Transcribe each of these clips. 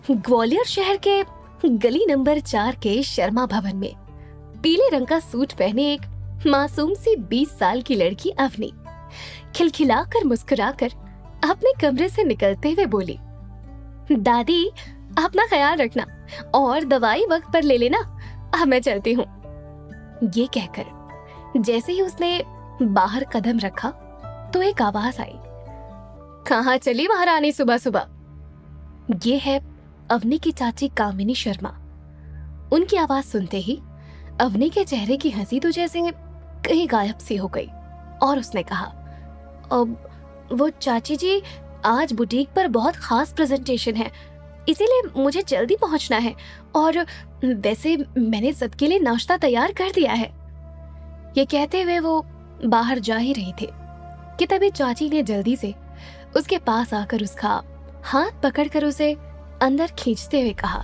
ग्वालियर शहर के गली नंबर 4 के शर्मा भवन में पीले रंग का सूट पहने एक मासूम सी 20 साल की लड़की अवनी खिलखिलाकर मुस्कुराकर अपने कमरे से निकलते हुए बोली, दादी अपना ख्याल रखना और दवाई वक्त पर ले लेना, अब मैं चलती हूँ। ये कहकर जैसे ही उसने बाहर कदम रखा तो एक आवाज आई, कहाँ चली महारानी सुबह सुबह? ये है अवनी की चाची कामिनी शर्मा। उनकी आवाज सुनते ही अवनी के चेहरे की हंसी तो जैसे कहीं गायब सी हो गई और उसने कहा, अब वो चाची जी, आज बुटीक पर बहुत खास प्रेजेंटेशन है, इसीलिए मुझे जल्दी पहुंचना है और वैसे मैंने सबके लिए नाश्ता तैयार कर दिया है। ये कहते हुए वो बाहर जा ही रही थे कि तभी चाची ने जल्दी से उसके पास आकर उसका हाथ पकड़कर उसे अंदर खींचते हुए कहा,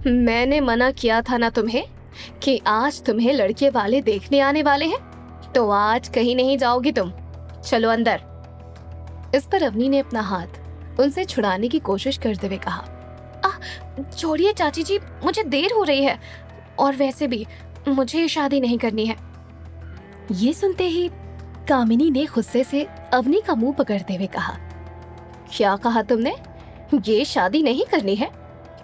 मैंने मना किया था ना तुम्हें कि आज तुम्हें लड़के वाले देखने आने वाले हैं, तो आज कहीं नहीं जाओगी तुम, चलो अंदर। इस पर अवनी ने अपना हाथ उनसे छुड़ाने की कोशिश करते हुए कहा, छोड़िए चाची जी, मुझे देर हो रही है और वैसे भी मुझे शादी नहीं करनी है। ये सुनते ही कामिनी ने गुस्से से अवनी का मुंह पकड़ते हुए कहा, क्या कहा तुमने? ये शादी नहीं करनी है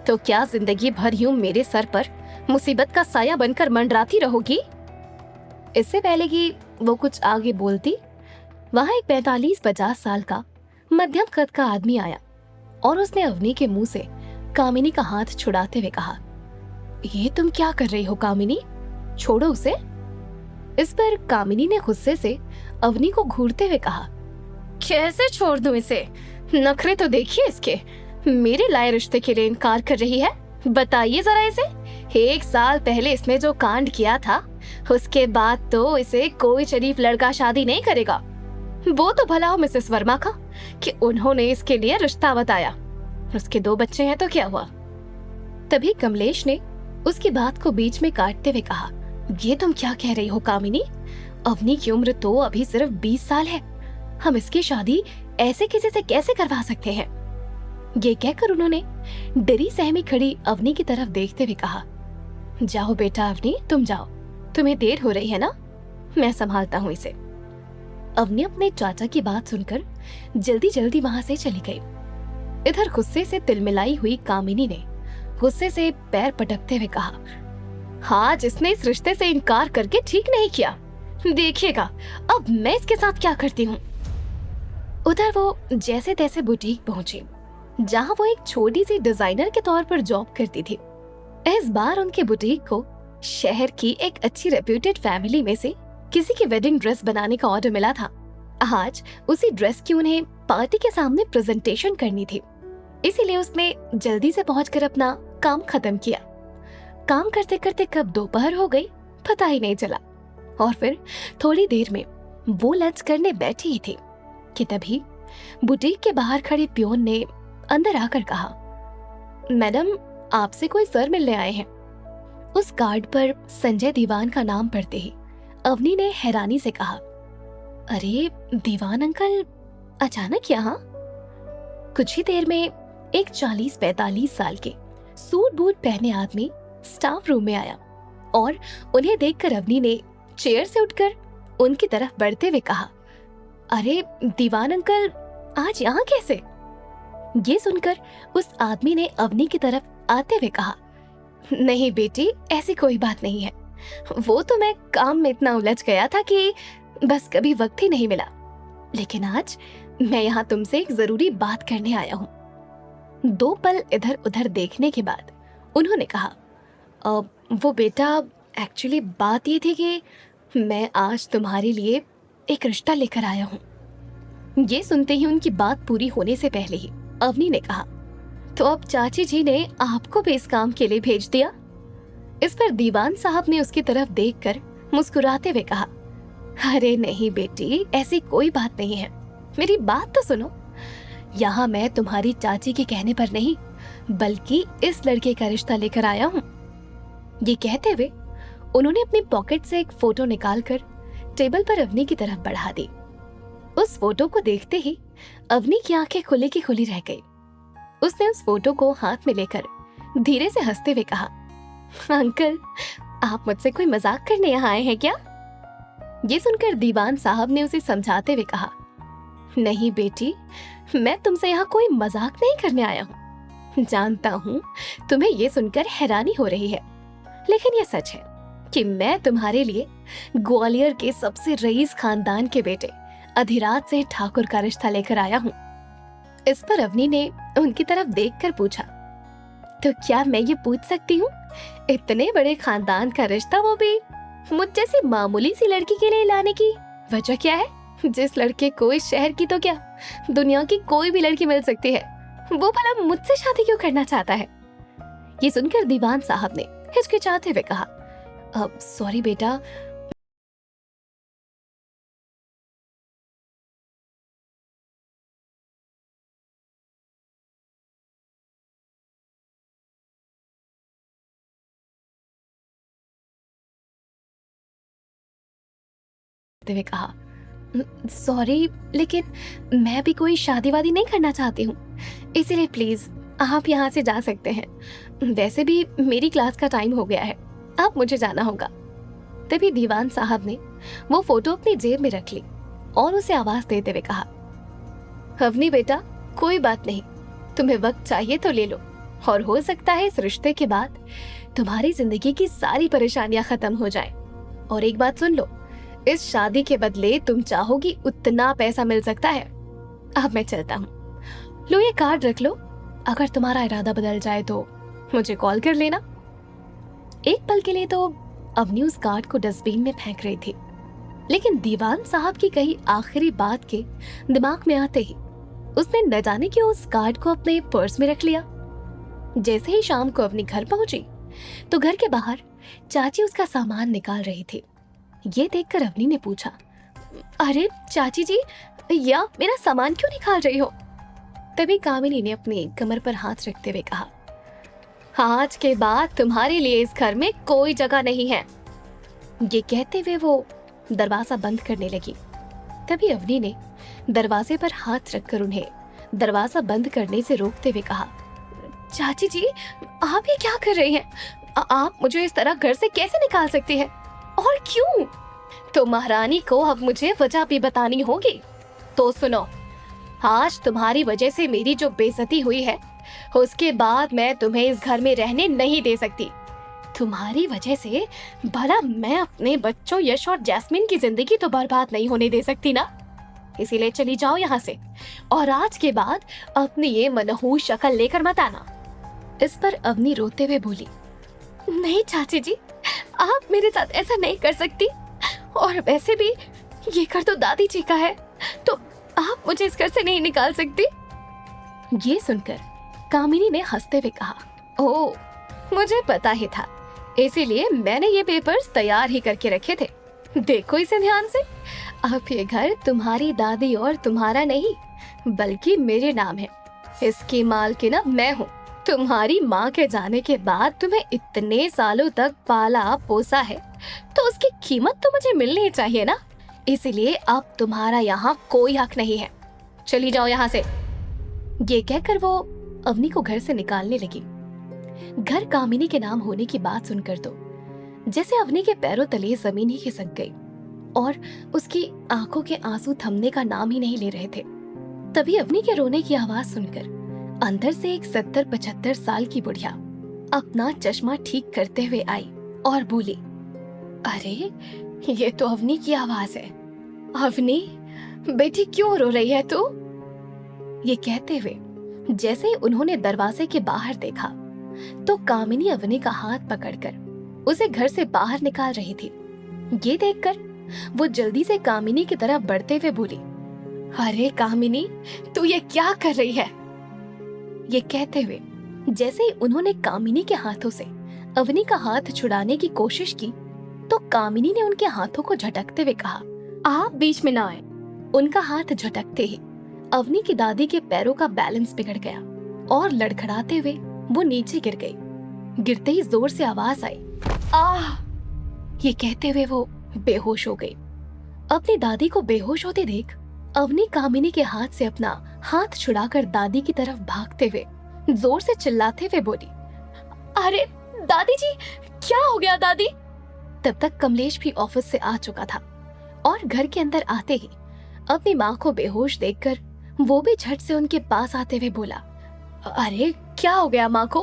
तो क्या जिंदगी भर यूं मेरे सर पर मुसीबत का साया बनकर मंडराती रहोगी? इससे पहले कि वो कुछ आगे बोलती, वहां एक 45-50 साल का मध्यम कद का आदमी आया और उसने अवनी के मुंह से कामिनी का हाथ छुड़ाते हुए कहा, ये तुम क्या कर रही हो कामिनी, छोड़ो उसे। इस पर कामिनी ने गुस्से से अवनी को घूरते हुए कहा, कैसे छोड़ दूं इसे? नखरे तो देखिए इसके, मेरे लाए रिश्ते के लिए इनकार कर रही है। बताइए जरा इसे, 1 साल पहले इसने जो कांड किया था उसके बाद तो इसे कोई शरीफ लड़का शादी नहीं करेगा। वो तो भला हो मिसेस वर्मा का कि उन्होंने इसके लिए रिश्ता बताया, उसके 2 बच्चे हैं तो क्या हुआ। तभी कमलेश ने उसकी बात को बीच में काटते हुए कहा, ये तुम क्या कह रही हो कामिनी? अवनी की उम्र तो अभी सिर्फ 20 साल है, हम इसकी शादी ऐसे किसी से कैसे करवा सकते हैं? ये कहकर उन्होंने डरी सहमी खड़ी अवनी की तरफ देखते हुए कहा, जाओ बेटा अवनी, तुम जाओ, तुम्हें देर हो रही है ना, मैं संभालता हूँ इसे। अवनी अपने चाचा की बात सुनकर जल्दी जल्दी वहां से चली गई। इधर गुस्से से तिलमिलाई हुई कामिनी ने गुस्से से पैर पटकते हुए कहा, हाँ, जिसने इस रिश्ते से इनकार करके ठीक नहीं किया, देखिएगा अब मैं इसके साथ क्या करती हूँ। उधर वो जैसे तैसे बुटीक पहुंची जहां वो एक छोटी सी डिजाइनर के तौर पर जॉब करती थी। इस बार उनके बुटीक को शहर की एक अच्छी रेप्यूटेड फैमिली में से किसी की वेडिंग ड्रेस बनाने का ऑर्डर मिला था। आज उसी ड्रेस की उन्हें पार्टी के सामने प्रेजेंटेशन करनी थी, इसीलिए उसने जल्दी से पहुंचकर अपना काम खत्म किया। काम करते करते कब दोपहर हो गई पता ही नहीं चला और फिर थोड़ी देर में वो लंच करने बैठी ही थी कि तभी बुटीक के बाहर खड़े पियोन ने अंदर आकर कहा, मैडम, आपसे कोई सर मिलने आए हैं। उस कार्ड पर संजय दीवान का नाम पढ़ते ही अवनी ने हैरानी से कहा, अरे दीवान अंकल अचानक यहाँ? कुछ ही देर में एक 40-45 साल के सूट बूट पहने आदमी स्टाफ रूम में आया और उन्हें देखकर अवनी ने चेयर से उठकर उनकी तरफ बढ़ते हुए कहा, अरे दीवान अंकल आज यहाँ कैसे? ये सुनकर उस आदमी ने अवनी की तरफ आते हुए कहा, नहीं बेटी, ऐसी कोई बात नहीं है, वो तो मैं काम में इतना उलझ गया था कि बस कभी वक्त ही नहीं मिला, लेकिन आज मैं यहाँ तुमसे एक जरूरी बात करने आया हूँ। 2 पल इधर उधर देखने के बाद उन्होंने कहा, वो बेटा, एक्चुअली बात ये थी कि मैं आज तुम्हारे लिए एक रिश्ता लेकर आया हूँ। ये सुनते ही उनकी बात पूरी होने से पहले ही अवनी ने कहा, तो अब चाची जी ने आपको भी इस काम के लिए भेज दिया? इस पर दीवान साहब ने उसकी तरफ देखकर मुस्कुराते हुए कहा, अरे नहीं बेटी, ऐसी कोई बात नहीं है, मेरी बात तो सुनो। यहाँ मैं तुम्हारी चाची के कहने पर नहीं बल्कि इस लड़के का रिश्ता लेकर आया हूँ। ये कहते हुए उन्होंने अपनी पॉकेट से एक फोटो निकालकर टेबल पर अवनी की तरफ बढ़ा दी। उस फोटो को देखते ही अवनी की आंखें खुली की खुली रह गई। उसने उस फोटो को हाथ में लेकर धीरे से हंसते हुए कहा, अंकल, आप मुझसे कोई मजाक करने यहाँ आए हैं क्या? ये सुनकर दीवान साहब ने उसे समझाते हुए कहा, नहीं बेटी, मैं तुमसे यहाँ कोई मजाक नहीं करने आया हूँ। जानता हूँ तुम्हें ये सुनकर हैरानी हो रही है, लेकिन ये सच है कि मैं तुम्हारे लिए ग्वालियर के सबसे रईस खानदान के बेटे अधिराज से ठाकुर का रिश्ता लेकर आया हूँ। इस पर अवनी ने उनकी तरफ देखकर पूछा, तो क्या मैं ये पूछ सकती हूँ, इतने बड़े खानदान का रिश्ता, वो भी मुझ जैसी मामूली सी लड़की के लिए लाने की वजह क्या है? जिस लड़के को इस शहर की तो क्या दुनिया की कोई भी लड़की मिल सकती है, वो भला मुझसे शादी क्यों करना चाहता है? ये सुनकर दीवान साहब ने हिचकिचाते हुए कहा, अब सॉरी बेटा, हुए कहा, सॉरी, लेकिन मैं भी कोई शादी वादी नहीं करना चाहती हूँ, इसीलिए प्लीज आप यहाँ से जा सकते हैं। वैसे भी मेरी क्लास का टाइम हो गया है, अब मुझे जाना होगा। तभी दीवान साहब ने वो फोटो अपनी जेब में रख ली और उसे आवाज देते हुए कहा, अवनी बेटा, कोई बात नहीं, तुम्हें वक्त चाहिए तो ले लो, और हो सकता है इस रिश्ते के बाद तुम्हारी जिंदगी की सारी परेशानियां खत्म हो जाए। और एक बात सुन लो, इस शादी के बदले तुम चाहोगी उतना पैसा मिल सकता है। अब मैं चलता हूँ, लो ये कार्ड रख लो, अगर तुम्हारा इरादा बदल जाए तो मुझे कॉल कर लेना। एक पल के लिए तो अवनी उस कार्ड को डस्टबिन में फेंक रही थी, लेकिन दीवान साहब की कही आखिरी बात के दिमाग में आते ही उसने न जाने क्यों उस कार्ड को अपने पर्स में रख लिया। जैसे ही शाम को अपने घर पहुंची तो घर के बाहर चाची उसका सामान निकाल रही थी। ये देखकर अवनी ने पूछा, अरे चाची जी, या मेरा सामान क्यों निकाल रही हो? तभी कामिनी ने अपनी कमर पर हाथ रखते हुए कहा, आज के बाद तुम्हारे लिए इस घर में कोई जगह नहीं है। ये कहते हुए वो दरवाजा बंद करने लगी। तभी अवनी ने दरवाजे पर हाथ रखकर उन्हें दरवाजा बंद करने से रोकते हुए कहा, चाची जी, आप ये क्या कर रही हैं? आप मुझे इस तरह घर से कैसे निकाल सकती हैं? और क्यों? तो महारानी को अब मुझे वजह भी बतानी होगी। तो सुनो, आज तुम्हारी वजह से मेरी जो बेइज्जती हुई है, उसके बाद मैं तुम्हें इस घर में रहने नहीं दे सकती। तुम्हारी वजह से भला मैं अपने बच्चों यश और जैस्मिन की जिंदगी तो बर्बाद नहीं होने दे सकती ना। इसीलिए चली जाओ यहाँ से, और आज के बाद अपनी ये मनहूस शक्ल लेकर मत आना। इस पर अवनी रोते हुए बोली, नहीं चाची जी, आप मेरे साथ ऐसा नहीं कर सकती, और वैसे भी ये घर तो दादी जी का है, तो आप मुझे इस घर से नहीं निकाल सकती। ये सुनकर कामिनी ने हंसते हुए कहा, ओह, मुझे पता ही था, इसीलिए मैंने ये पेपर्स तैयार ही करके रखे थे। देखो इसे ध्यान से, अब ये घर तुम्हारी दादी और तुम्हारा नहीं, बल्कि मेरे नाम है। इसकी मालकिन अब मैं हूँ। तुम्हारी माँ के जाने के बाद तुम्हें इतने सालों तक पाला पोसा है, तो उसकी कीमत तो मुझे मिलनी चाहिए ना। इसीलिए अब तुम्हारा यहाँ कोई हक नहीं है, चली जाओ यहाँ से। ये कहकर वो अवनी को घर से निकालने लगी। घर कामिनी के नाम होने की बात सुनकर तो जैसे अवनी के पैरों तले जमीन ही खिसक गई, और उसकी आंखों के आंसू थमने का नाम ही नहीं ले रहे थे। तभी अवनी के रोने की आवाज सुनकर अंदर से एक 70-75 साल की बुढ़िया अपना चश्मा ठीक करते हुए आई और बोली, अरे ये तो अवनी की आवाज है। अवनी बेटी, क्यों रो रही है तू? ये कहते हुए जैसे ही उन्होंने दरवाजे के बाहर देखा तो कामिनी अवनी का हाथ पकड़कर उसे घर से बाहर निकाल रही थी। ये देखकर वो जल्दी से कामिनी की तरफ बढ़ते हुए बोली, अरे कामिनी, तू ये क्या कर रही है? ये कहते हुए जैसे ही उन्होंने कामिनी के हाथों से अवनी का हाथ छुड़ाने की कोशिश की तो कामिनी ने उनके हाथों को झटकते हुए कहा, आप बीच में ना आए। उनका हाथ झटकते ही अवनी की दादी के पैरों का बैलेंस बिगड़ गया और लड़खड़ाते हुए वो नीचे गिर गई। गिरते ही जोर से आवाज आई, आह! ये कहते हुए वो बेहोश हो गई। अपनी दादी को बेहोश होते देख अवनी कामिनी के हाथ से अपना हाथ छुड़ाकर दादी की तरफ भागते हुए जोर से चिल्लाते हुए बोली, अरे दादी जी, क्या हो गया दादी? तब तक कमलेश भी ऑफिस से आ चुका था और घर के अंदर आते ही अपनी माँ को बेहोश देखकर वो भी झट से उनके पास आते हुए बोला, अरे क्या हो गया माँ को?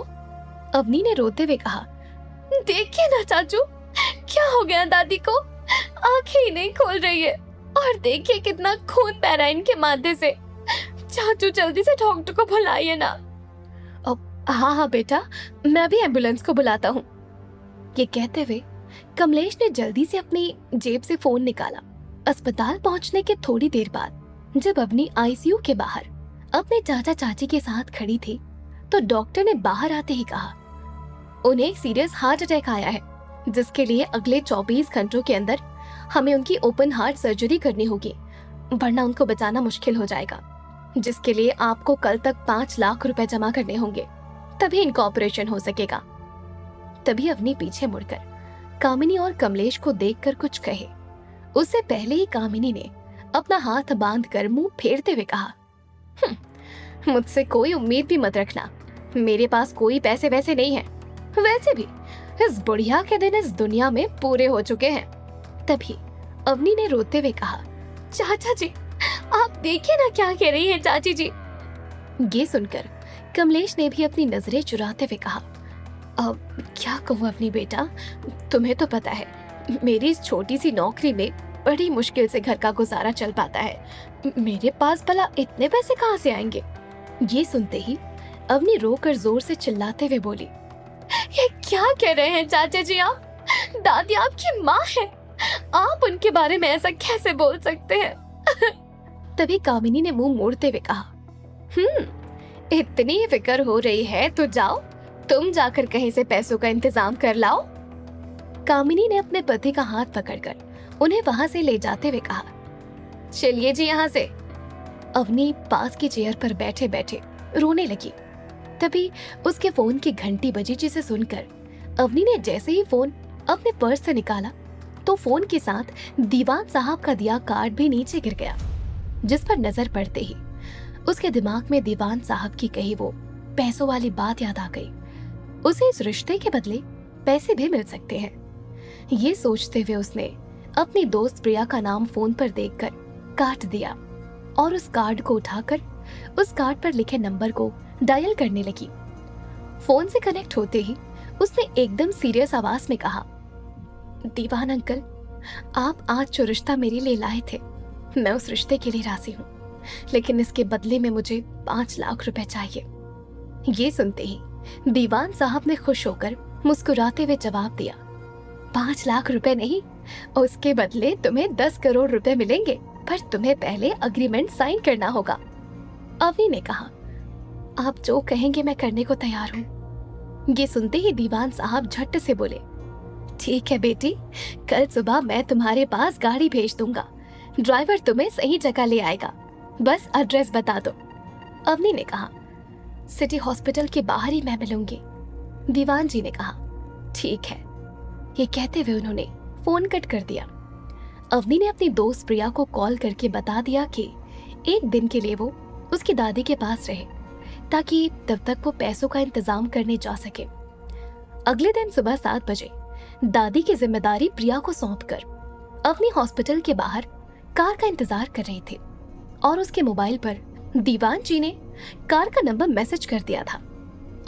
अवनी ने रोते हुए कहा, देखिए ना चाचू, क्या हो गया दादी को? आंखें ही नहीं खोल रही है और देखिए कितना खून बह रहा है इनके माथे से। चाचू जल्दी से डॉक्टर को बुलाइए ना। हाँ हाँ बेटा, मैं भी एम्बुलेंस को बुलाता हूँ। ये कहते हुए कमलेश ने जल्दी से अपनी जेब से फोन निकाला। अस्पताल पहुंचने के थोड़ी देर बाद जब अवनी आईसीयू के बाहर अपने चाचा चाची के साथ खड़ी थी तो डॉक्टर ने बाहर आते ही कहा, उन्हें एक सीरियस हार्ट अटैक आया है, जिसके लिए अगले 24 घंटों के अंदर हमें उनकी ओपन हार्ट सर्जरी करनी होगी, वरना उनको बचाना मुश्किल हो जाएगा, जिसके लिए आपको कल तक 5 लाख रुपए जमा करने होंगे, तभी इनका ऑपरेशन हो सकेगा। तभी अवनी पीछे मुड़कर कामिनी और कमलेश को देखकर कुछ कहे उससे पहले ही कामिनी ने अपना हाथ बांधकर मुंह फेरते हुए कहा, मुझसे कोई उम्मीद भी मत रखना, मेरे पास कोई पैसे वैसे नहीं है, वैसे भी इस बुढ़िया के दिन इस दुनिया में पूरे हो चुके हैं। तभी अवनी ने रोते हुए कहा, चाचा जी आप देखिए ना क्या कह रही हैं चाची जी। ये सुनकर कमलेश ने भी अपनी नजरें चुराते हुए कहा, अब क्या कहूँ अवनी बेटा, तुम्हें तो पता है मेरी इस छोटी सी नौकरी में बड़ी मुश्किल से घर का गुजारा चल पाता है, मेरे पास भला इतने पैसे कहाँ से आएंगे? ये सुनते ही अवनी रोकर जोर से चिल्लाते हुए बोली, ये क्या कह रहे हैं चाचा जी आप? दादी आपकी माँ है, आप उनके बारे में ऐसा कैसे बोल सकते हैं? तभी कामिनी ने मुंह मोड़ते हुए कहा, इतनी फिक्र हो रही है तो जाओ तुम जाकर कहीं से पैसों का इंतजाम कर लाओ। कामिनी ने अपने पति का हाथ पकड़कर उन्हें वहां से ले जाते हुए कहा, चलिए जी यहाँ से। अवनी पास की चेयर पर बैठे बैठे रोने लगी। तभी उसके फोन की घंटी बजी, जिसे सुनकर अवनी ने जैसे ही फोन अपने पर्स से निकाला तो फोन के साथ दीवान साहब का दिया कार्ड भी नीचे गिर गया, जिस पर नजर पड़ते ही उसके दिमाग में दीवान साहब की कही वो पैसों वाली बात याद आ गई। उसे इस रिश्ते के बदले पैसे भी मिल सकते हैं। ये सोचते हुए उसने अपनी दोस्त प्रिया का नाम फोन पर देखकर काट दिया और उस कार्ड को उठाकर उस कार्ड पर लिखे नंबर को डायल करने लगी। फोन से कनेक्ट होते ही उसने एकदम सीरियस आवाज में कहा, दीवान अंकल, आप आज जो रिश्ता मेरे लिए लाए थे, मैं उस रिश्ते के लिए राजी हूँ, लेकिन इसके बदले में मुझे 5 लाख रुपए चाहिए। ये सुनते ही दीवान साहब ने खुश होकर मुस्कुराते हुए जवाब दिया, 5 लाख रुपए नहीं, उसके बदले तुम्हें 10 करोड़ रुपए मिलेंगे, पर तुम्हें पहले अग्रीमेंट साइन करना होगा। अवनी ने कहा, आप जो कहेंगे मैं करने को तैयार हूँ। ये सुनते ही दीवान साहब झट से बोले, ठीक है बेटी, कल सुबह मैं तुम्हारे पास गाड़ी भेज दूंगा, ड्राइवर तुम्हें सही जगह ले आएगा, बस एड्रेस बता दो। अवनी ने कहा, सिटी हॉस्पिटल के बाहर ही मैं मिलूंगी। दीवान जी ने कहा, ठीक है। ये कहते हुए उन्होंने फोन कट कर दिया। अवनी ने अपनी दोस्त प्रिया को कॉल करके बता दिया कि एक दिन के लिए वो उसकी दादी के पास रहे, ताकि तब तक वो पैसों का इंतजाम करने जा सके। अगले दिन सुबह 7 बजे दादी की जिम्मेदारी प्रिया को सौंपकर अवनी हॉस्पिटल के बाहर कार का इंतजार कर रही थी और उसके मोबाइल पर दीवान जी ने कार का नंबर मैसेज कर दिया था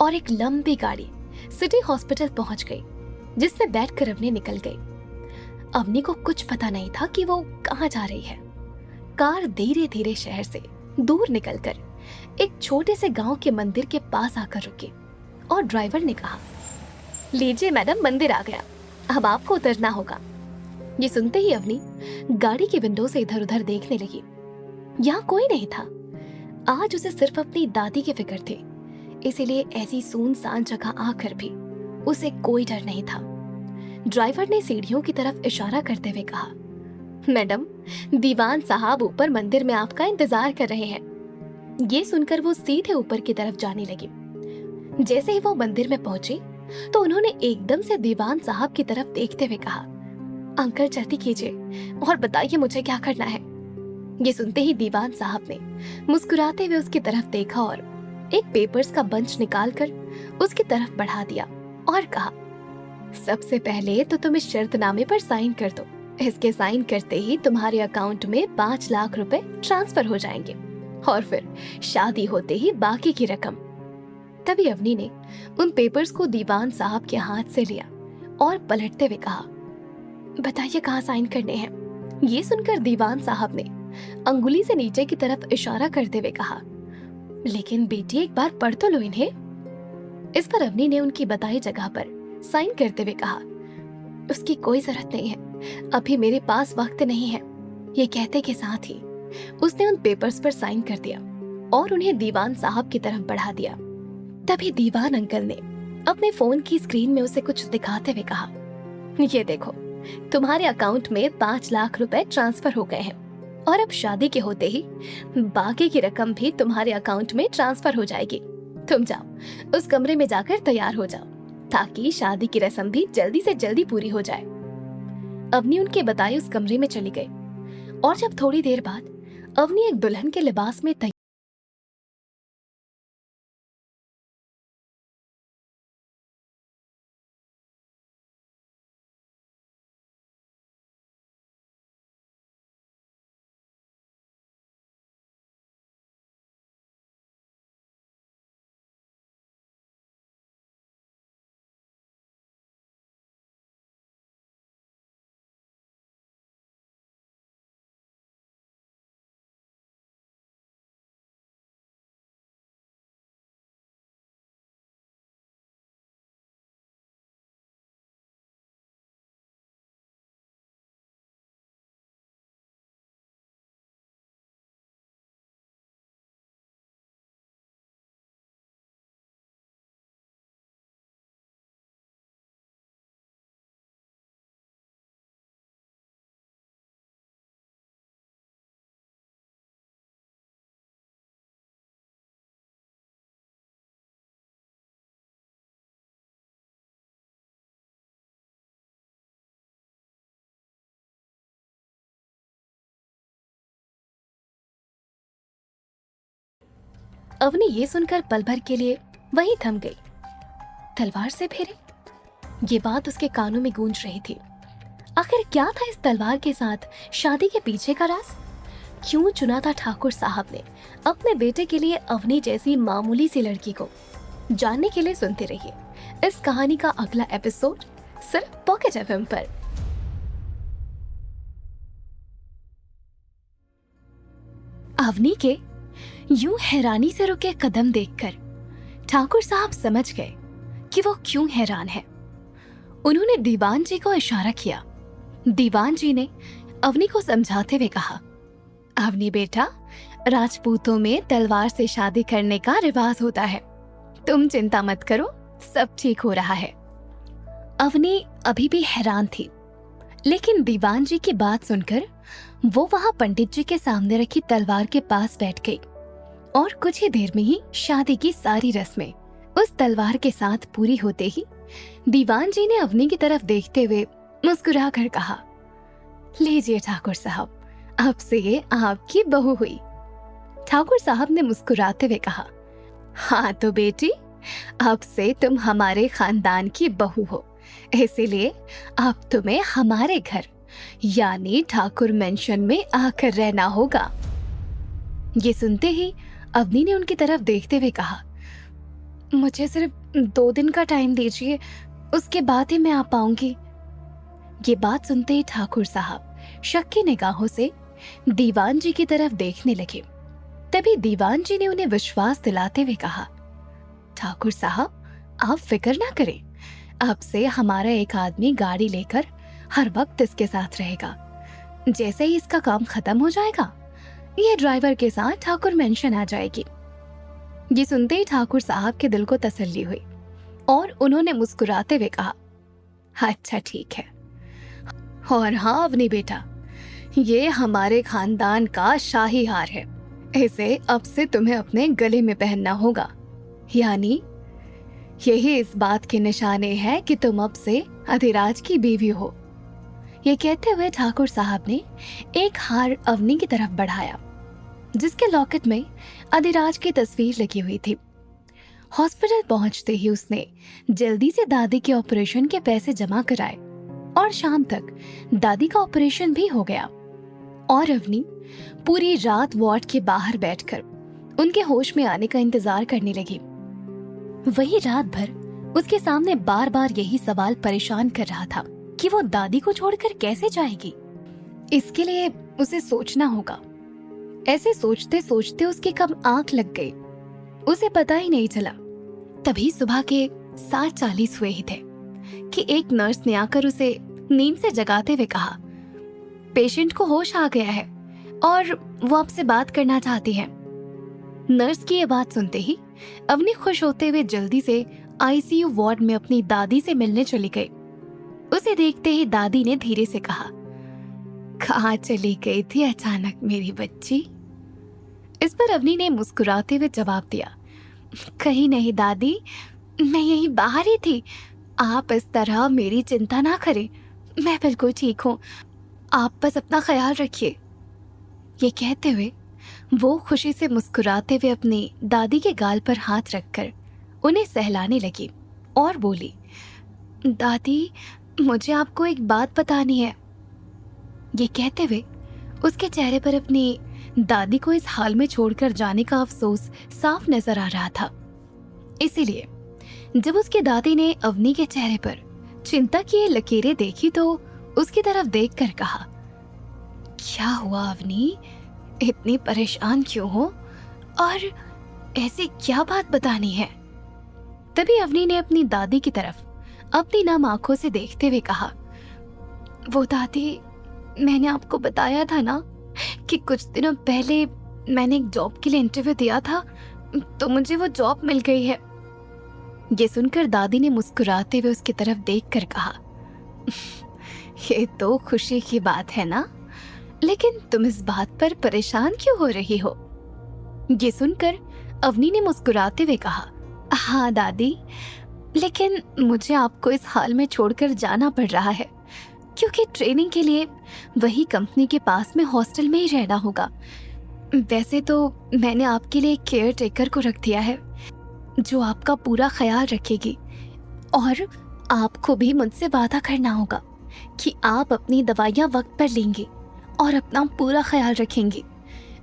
और एक लंबी गाड़ी सिटी हॉस्पिटल पहुंच गई, जिसमें बैठकर अवनी निकल गई। अवनी को कुछ पता नहीं था कि वो कहां जा रही है। कार धीरे धीरे शहर से दूर निकलकर एक छोटे से गांव के मंदिर के पास आकर रुकी और ड्राइवर ने कहा, लीजिए मैडम, मंदिर आ गया, अब आपको उतरना होगा। ये सुनते ही अवनी गाड़ी के विंडो से इधर उधर देखने लगी। यहाँ कोई नहीं था। आज उसे सिर्फ अपनी दादी की फिक्र थी, इसीलिए ऐसी सुनसान जगह आकर भी उसे कोई डर नहीं था। ड्राइवर ने सीढ़ियों की तरफ इशारा करते हुए कहा, मैडम, दीवान साहब ऊपर मंदिर में आपका इंतजार कर रहे हैं। ये सुनकर वो सीधे ऊपर की तरफ जाने लगी। जैसे ही वो मंदिर में पहुंची तो उन्होंने एकदम से दीवान साहब की तरफ देखते हुए कहा, अंकल जल्दी कीजिए और बताइए मुझे क्या करना है। ये सुनते ही दीवान साहब ने मुस्कुराते हुए उसकी तरफ देखा और एक पेपर्स का बंच निकालकर उसकी तरफ बढ़ा दिया और कहा, सबसे पहले तो तुम इस शर्तनामे पर साइन कर दो। इसके साइन करते ही तुम्हारे अकाउंट में 5 लाख रुपए ट्रांसफर हो जाएंगे और फिर शादी होते ही बाकी की रकम। तभी अवनी ने उन पेपर्स को दीवान साहब के हाथ से लिया और पलटते हुए कहा, बताइए कहाँ साइन करने हैं। ये सुनकर दीवान साहब ने अंगुली से नीचे की तरफ इशारा करते हुए कहा, लेकिन बेटी एक बार पढ़ तो लो इन्हें। इस पर अवनी ने उनकी बताई जगह पर साइन करते हुए कहा, उसकी कोई जरूरत नहीं है, अभी मेरे पास वक्त नहीं है। ये कहते के साथ ही उसने उन पेपर्स पर साइन कर दिया और उन्हें दीवान साहब की तरफ बढ़ा दिया। तभी दीवान अंकल ने अपने फोन की स्क्रीन में उसे कुछ दिखाते हुए कहा, ये देखो, तुम्हारे अकाउंट में 5 लाख रुपए ट्रांसफर हो गए हैं और अब शादी के होते ही बाकी की रकम भी तुम्हारे अकाउंट में ट्रांसफर हो जाएगी। तुम जाओ, उस कमरे में जाकर तैयार हो जाओ ताकि शादी की रस्म भी जल्दी से जल्दी पूरी हो जाए। अवनी उनके बताए उस कमरे में चली गई और जब थोड़ी देर बाद अवनी एक दुल्हन के लिबास में अवनी ये सुनकर पल भर के लिए वहीं थम गई। तलवार से फेरे? ये बात उसके कानों में गूंज रही थी। आखिर क्या था इस तलवार के साथ शादी के पीछे का राज? क्यों चुना था ठाकुर साहब ने अपने बेटे के लिए अवनी जैसी मामूली सी लड़की को? जानने के लिए सुनते रहिए इस कहानी का अगला एपिसोड सिर्फ पॉकेट एफएम पर। अवनी के यूं हैरानी से रुके कदम देखकर ठाकुर साहब समझ गए कि वो क्यों हैरान है। उन्होंने दीवान जी को इशारा किया। दीवान जी ने अवनी को समझाते हुए कहा, अवनी बेटा, राजपूतों में तलवार से शादी करने का रिवाज होता है, तुम चिंता मत करो, सब ठीक हो रहा है। अवनी अभी भी हैरान थी, लेकिन दीवान जी की बात सुनकर वो वहां पंडित जी के सामने रखी तलवार के पास बैठ गई और कुछ ही देर में ही शादी की सारी रस्में उस तलवार के साथ पूरी होते ही दीवान जी ने अवनी की तरफ देखते हुए मुस्कुरा कर कहा, लीजिए ठाकुर साहब, अब से ये आपकी बहू हुई। ठाकुर साहब ने मुस्कुराते हुए कहा, हाँ तो बेटी, अब से तुम हमारे खानदान की बहू हो, इसीलिए अब तुम्हें हमारे घर यानी ठाकुर मेंशन में आकर रहना होगा। ये सुनते ही अवनी ने उनकी तरफ देखते हुए कहा, मुझे सिर्फ 2 दिन का टाइम दीजिए, उसके बाद ही मैं आ पाऊंगी। ये बात सुनते ही ठाकुर साहब शक की निगाहों से दीवान जी की तरफ देखने लगे। तभी दीवान जी ने उन्हें विश्वास दिलाते हुए कहा, ठाकुर साहब, आप फिक्र ना करें, अब से हमारा एक आदमी गाड़ी लेकर हर वक्त इसके साथ रहेगा। जैसे ही इसका काम खत्म हो जाएगा, ये ड्राइवर के साथ ठाकुर मेंशन आ जाएगी। ये सुनते ही ठाकुर साहब के दिल को तसल्ली हुई और उन्होंने मुस्कुराते हुए कहा, अच्छा ठीक है। और हाँ अवनी बेटा, ये हमारे खानदान का शाही हार है, इसे अब से तुम्हें अपने गले में पहनना होगा, यानी यही इस बात के निशाने हैं कि तुम अब से अधिराज की बीवी हो। ये कहते हुए ठाकुर साहब ने एक हार अवनी की तरफ बढ़ाया, जिसके लॉकेट में अधिराज की तस्वीर लगी हुई थी। हॉस्पिटल पहुंचते ही उसने जल्दी से दादी के ऑपरेशन के पैसे जमा कराए और शाम तक दादी का ऑपरेशन भी हो गया। और अवनी पूरी रात वार्ड के बाहर बैठकर उनके होश में आने का इंतजार करने लगी। वही रात भर उसके सामने बार बार यही सवाल परेशान कर रहा था कि वो दादी को छोड़कर कैसे जाएगी। इसके लिए उसे सोचना होगा। ऐसे सोचते सोचते उसकी कब आंख लग गई, उसे पता ही नहीं चला। तभी सुबह के 7:40 हुए ही थे कि एक नर्स ने आकर उसे नींद से जगाते हुए कहा, पेशेंट को होश आ गया है और वो आपसे बात करना चाहती है। नर्स की ये बात सुनते ही अवनी खुश होते हुए जल्दी से आईसीयू वार्ड में अपनी दादी से मिलने चली गई। उसे देखते ही दादी ने धीरे से कहा, कहाँ चली गई थी अचानक मेरी बच्ची? इस पर अवनी ने मुस्कुराते हुए जवाब दिया, कहीं नहीं दादी, मैं यहीं बाहर ही थी। आप इस तरह मेरी चिंता ना करें, मैं बिल्कुल ठीक हूँ, आप बस अपना ख्याल रखिए। ये कहते हुए वो खुशी से मुस्कुराते हुए अपनी दादी के गाल पर हाथ रखकर उन्हें सहलाने लगी और बोली, दादी मुझे आपको एक बात बतानी है। ये कहते हुए उसके चेहरे पर अपनी दादी को इस हाल में छोड़कर जाने का अफसोस साफ नजर आ रहा था। इसीलिए जब उसकी दादी ने अवनी के चेहरे पर चिंता की ये लकीरें देखी तो उसकी तरफ देखकर कहा, क्या हुआ अवनी, इतनी परेशान क्यों हो और ऐसी क्या बात बतानी है? तभी अवनी ने अपनी दादी की तरफ अपनी नम आंखों से देखते हुए कहा, वो दादी, मैंने आपको बताया था ना कि कुछ दिनों पहले मैंने एक जॉब के लिए इंटरव्यू दिया था, तो मुझे वो जॉब मिल गई है। ये सुनकर दादी ने मुस्कुराते हुए उसकी तरफ देखकर कहा, ये तो खुशी की बात है ना, लेकिन तुम इस बात पर परेशान क्यों हो रही हो? ये सुनकर अवनी ने मुस्कुराते हुए कहा, हाँ दादी, लेकिन मुझे आपको इस हाल में छोड़कर जाना पड़ रहा है क्योंकि ट्रेनिंग के लिए वही कंपनी के पास में हॉस्टल में ही रहना होगा। वैसे तो मैंने आपके लिए एक केयर टेकर को रख दिया है जो आपका पूरा ख्याल रखेगी, और आपको भी मुझसे वादा करना होगा कि आप अपनी दवाइयाँ वक्त पर लेंगी और अपना पूरा ख्याल रखेंगी,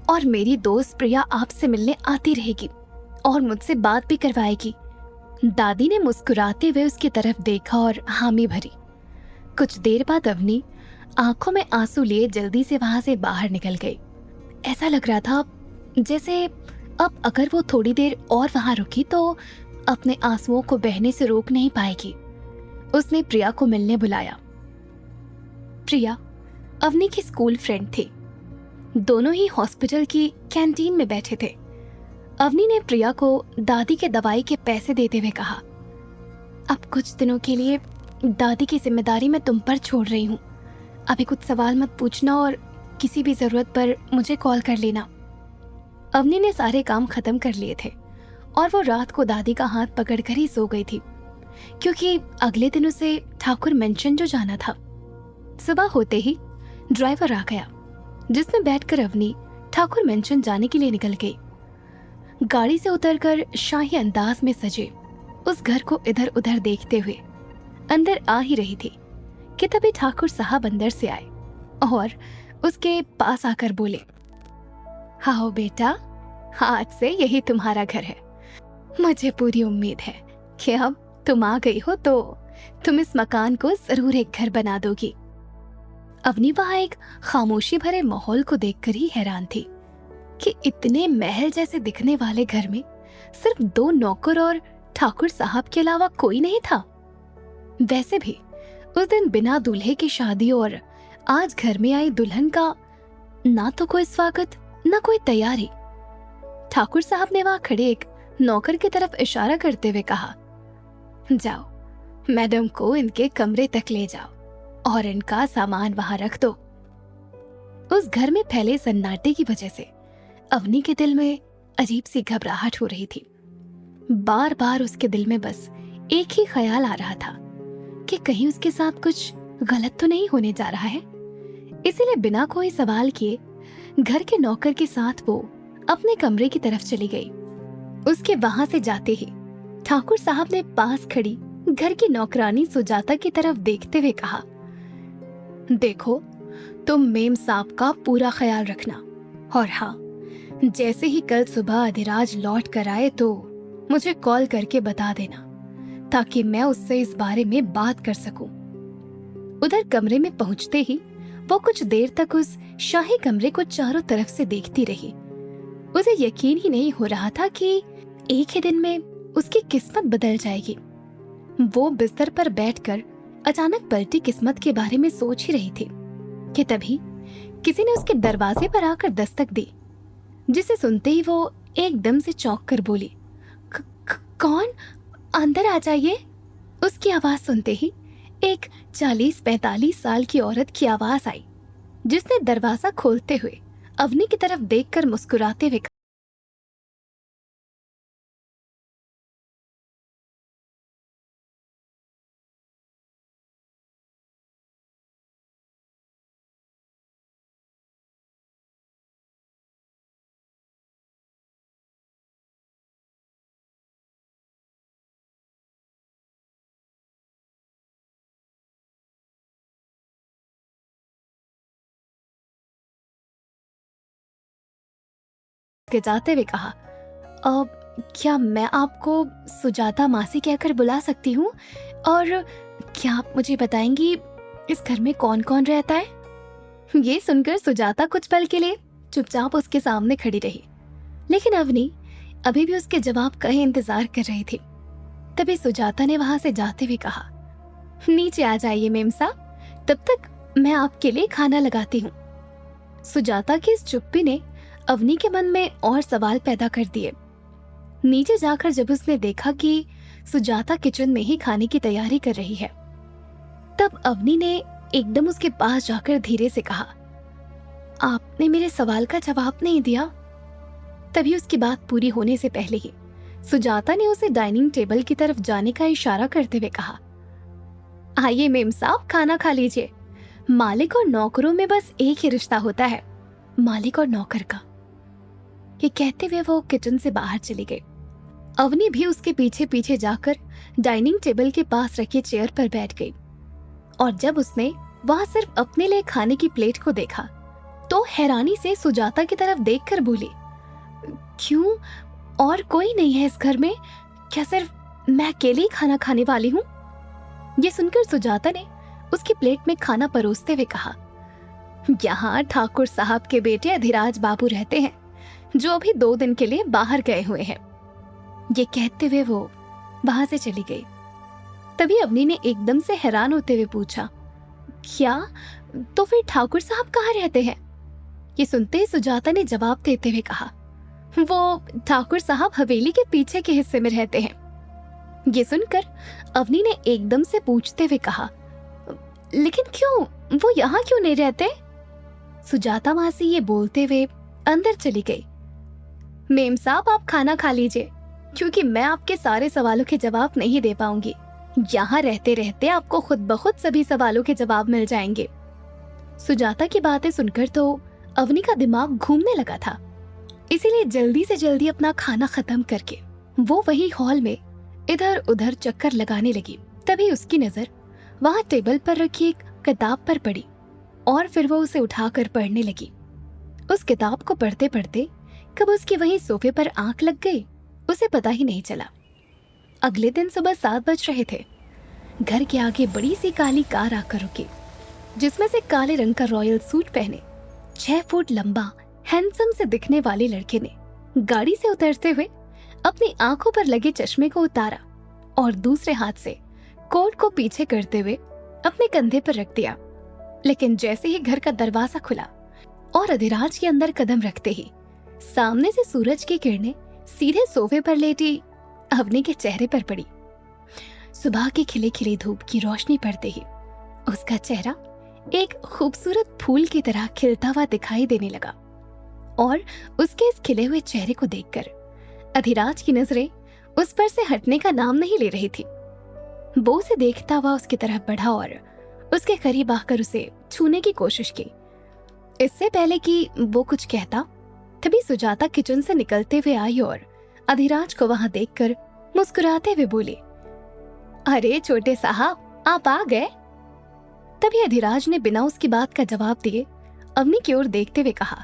और मेरी दोस्त प्रिया आपसे मिलने आती रहेगी और मुझसे बात भी करवाएगी। दादी ने मुस्कुराते हुए उसकी तरफ देखा और हामी भरी। कुछ देर बाद अवनी आंखों में आंसू लिए जल्दी से वहां से बाहर निकल गई। ऐसा लग रहा था जैसे अब अगर वो थोड़ी देर और वहां रुकी तो अपने आंसुओं को बहने से रोक नहीं पाएगी। उसने प्रिया को मिलने बुलाया। प्रिया अवनी की स्कूल फ्रेंड थी। दोनों ही हॉस्पिटल की कैंटीन में बैठे थे। अवनी ने प्रिया को दादी के दवाई के पैसे देते हुए कहा, अब कुछ दिनों के लिए दादी की जिम्मेदारी मैं तुम पर छोड़ रही हूँ। अभी कुछ सवाल मत पूछना और किसी भी जरूरत पर मुझे कॉल कर लेना। अवनी ने सारे काम खत्म कर लिए थे और वो रात को दादी का हाथ पकड़कर ही सो गई थी क्योंकि अगले दिन उसे ठाकुर मेंशन जो जाना था। सुबह होते ही ड्राइवर आ गया जिसमें बैठकर अवनी ठाकुर मेंशन जाने के लिए निकल गई। गाड़ी से उतरकर शाही अंदाज में सजे उस घर को इधर उधर देखते हुए अंदर आ ही रही थी कि तभी ठाकुर साहब अंदर से आए और उसके पास आकर बोले, आओ बेटा, आज से यही तुम्हारा घर है। मुझे पूरी उम्मीद है कि अब तुम आ गई हो तो तुम इस मकान को जरूर एक घर बना दोगी। अवनी वहां एक खामोशी भरे माहौल को देखकर ही हैरान थी कि इतने महल जैसे दिखने वाले घर में सिर्फ 2 नौकर और ठाकुर साहब के अलावा कोई नहीं था। वैसे भी उस दिन बिना दूल्हे की शादी और आज घर में आई दुल्हन का ना तो कोई स्वागत ना कोई तैयारी। ठाकुर साहब ने वहां खड़े एक नौकर की तरफ इशारा करते हुए कहा, जाओ, मैडम को इनके कमरे तक ले जाओ और इनका सामान वहां रख दो। उस घर में फैले सन्नाटे की वजह से अवनी के दिल में अजीब सी घबराहट हो रही थी। बार बार उसके दिल में बस एक ही ख्याल आ रहा था कि कहीं उसके साथ कुछ गलत तो नहीं होने जा रहा है। इसीलिए बिना कोई सवाल किए घर के नौकर के साथ वो अपने कमरे की तरफ चली गई। उसके वहां से जाते ही ठाकुर साहब ने पास खड़ी घर की नौकरानी सुजाता की तरफ देखते हुए कहा, देखो, तुम मेम साहब का पूरा ख्याल रखना, और हाँ, जैसे ही कल सुबह अधिराज लौट कर आए तो मुझे कॉल करके बता देना, ताकि मैं उससे इस बारे में बात कर सकूं। उधर कमरे में पहुंचते ही वो कुछ देर तक उस शाही कमरे को चारों तरफ से देखती रही। उसे यकीन ही नहीं हो रहा था कि एक ही दिन में उसकी किस्मत बदल जाएगी। वो बिस्तर पर बैठकर अचानक पलटी किस्मत के बारे में सोच ही रही थी कि तभी किसी ने उसके दरवाजे पर आकर दस्तक दी, जिसे सुनते ही वो एकदम से चौंक कर बोली, कौन? अंदर आ जाइए। उसकी आवाज सुनते ही एक 40-45 साल की औरत की आवाज आई, जिसने दरवाजा खोलते हुए अवनी की तरफ देखकर मुस्कुराते हुए जाते हुए कहा, अब क्या मैं आपको सुजाता मासी कहकर बुला सकती हूँ? और क्या आप मुझे बताएंगी इस घर में कौन कौन रहता है? ये सुनकर सुजाता कुछ पल के लिए चुपचाप उसके सामने खड़ी रही, लेकिन अवनी अभी भी उसके जवाब का ही इंतजार कर रही थी। तभी सुजाता ने वहां से जाते हुए कहा, नीचे आ जाइए मेम साहब, तब तक मैं आपके लिए खाना लगाती हूँ। सुजाता की इस चुप्पी ने अवनी के मन में और सवाल पैदा कर दिए। नीचे जाकर जब उसने देखा कि सुजाता किचन में ही खाने की तैयारी कर रही है, तब अवनी ने एकदम उसके पास जाकर धीरे से कहा, आपने मेरे सवाल का जवाब नहीं दिया। तभी उसकी बात पूरी होने से पहले ही सुजाता ने उसे डाइनिंग टेबल की तरफ जाने का इशारा करते हुए कहा, आइए मेम साहब, खाना खा लीजिए। मालिक और नौकरों में बस एक ही रिश्ता होता है, मालिक और नौकर का। ये कहते हुए वो किचन से बाहर चली गई। अवनी भी उसके पीछे पीछे जाकर डाइनिंग टेबल के पास रखी चेयर पर बैठ गई, और जब उसने वहां सिर्फ अपने लिए खाने की प्लेट को देखा तो हैरानी से सुजाता की तरफ देखकर बोली, क्यों, और कोई नहीं है इस घर में? क्या सिर्फ मैं अकेले ही खाना खाने वाली हूँ? ये सुनकर सुजाता ने उसकी प्लेट में खाना परोसते हुए कहा, यहाँ ठाकुर साहब के बेटे अधिराज बाबू रहते हैं, जो अभी 2 दिन के लिए बाहर गए हुए हैं। ये कहते हुए वो वहां से चली गई। तभी अवनी ने एकदम से हैरान होते हुए पूछा, क्या? तो फिर ठाकुर साहब कहाँ रहते हैं? ये सुनते ही सुजाता ने जवाब देते हुए कहा, वो ठाकुर साहब हवेली के पीछे के हिस्से में रहते हैं। ये सुनकर अवनी ने एकदम से पूछते हुए कहा, लेकिन क्यों, वो यहाँ क्यों नहीं रहते? सुजाता मासी ये बोलते हुए अंदर चली गई। मेम साहब, आप खाना खा लीजिए, क्योंकि मैं आपके सारे सवालों के जवाब नहीं दे पाऊंगी। यहाँ रहते रहते आपको खुद ब खुद सभी सवालों के जवाब मिल जाएंगे। सुजाता की बातें सुनकर तो अवनी का दिमाग घूमने लगा था, इसीलिए जल्दी से जल्दी अपना खाना खत्म करके वो वही हॉल में इधर उधर चक्कर लगाने लगी। तभी उसकी नजर वहां टेबल पर रखी एक किताब पर पड़ी, और फिर वो उसे उठाकर पढ़ने लगी। उस किताब को पढ़ते पढ़ते कब उसकी वहीं सोफे पर आंख लग गई, उसे पता ही नहीं चला। अगले दिन सुबह 7 बज रहे थे। घर के आगे बड़ी सी काली कार आकर रुकी, जिसमें से काले रंग का रॉयल सूट पहने 6 फुट लंबा हैंडसम से दिखने वाले लड़के ने गाड़ी से उतरते हुए अपनी आंखों पर लगे चश्मे को उतारा और दूसरे हाथ से कोट को पीछे करते हुए अपने कंधे पर रख दिया। लेकिन जैसे ही घर का दरवाजा खुला और अधिराज के अंदर कदम रखते ही सामने से सूरज की किरणें सीधे सोफे पर लेटी अवनी के चेहरे पर पड़ी। सुबह की खिली खिली धूप की रोशनी पड़ते ही उसका चेहरा एक खूबसूरत फूल की तरह खिलता हुआ दिखाई देने लगा, और उसके इस खिले हुए चेहरे को देखकर अधिराज की नजरें उस पर से हटने का नाम नहीं ले रही थी। वो उसे देखता हुआ उसकी तरफ बढ़ा और उसके करीब आकर उसे छूने की कोशिश की। इससे पहले कि वो कुछ कहता, तभी सुजाता किचन से निकलते हुए आई और अधिराज को वहां देखकर मुस्कुराते हुए बोले, अरे छोटे साहब, आप आ गए। तभी अधिराज ने बिना उसकी बात का जवाब दिए अवनी की ओर देखते हुए कहा,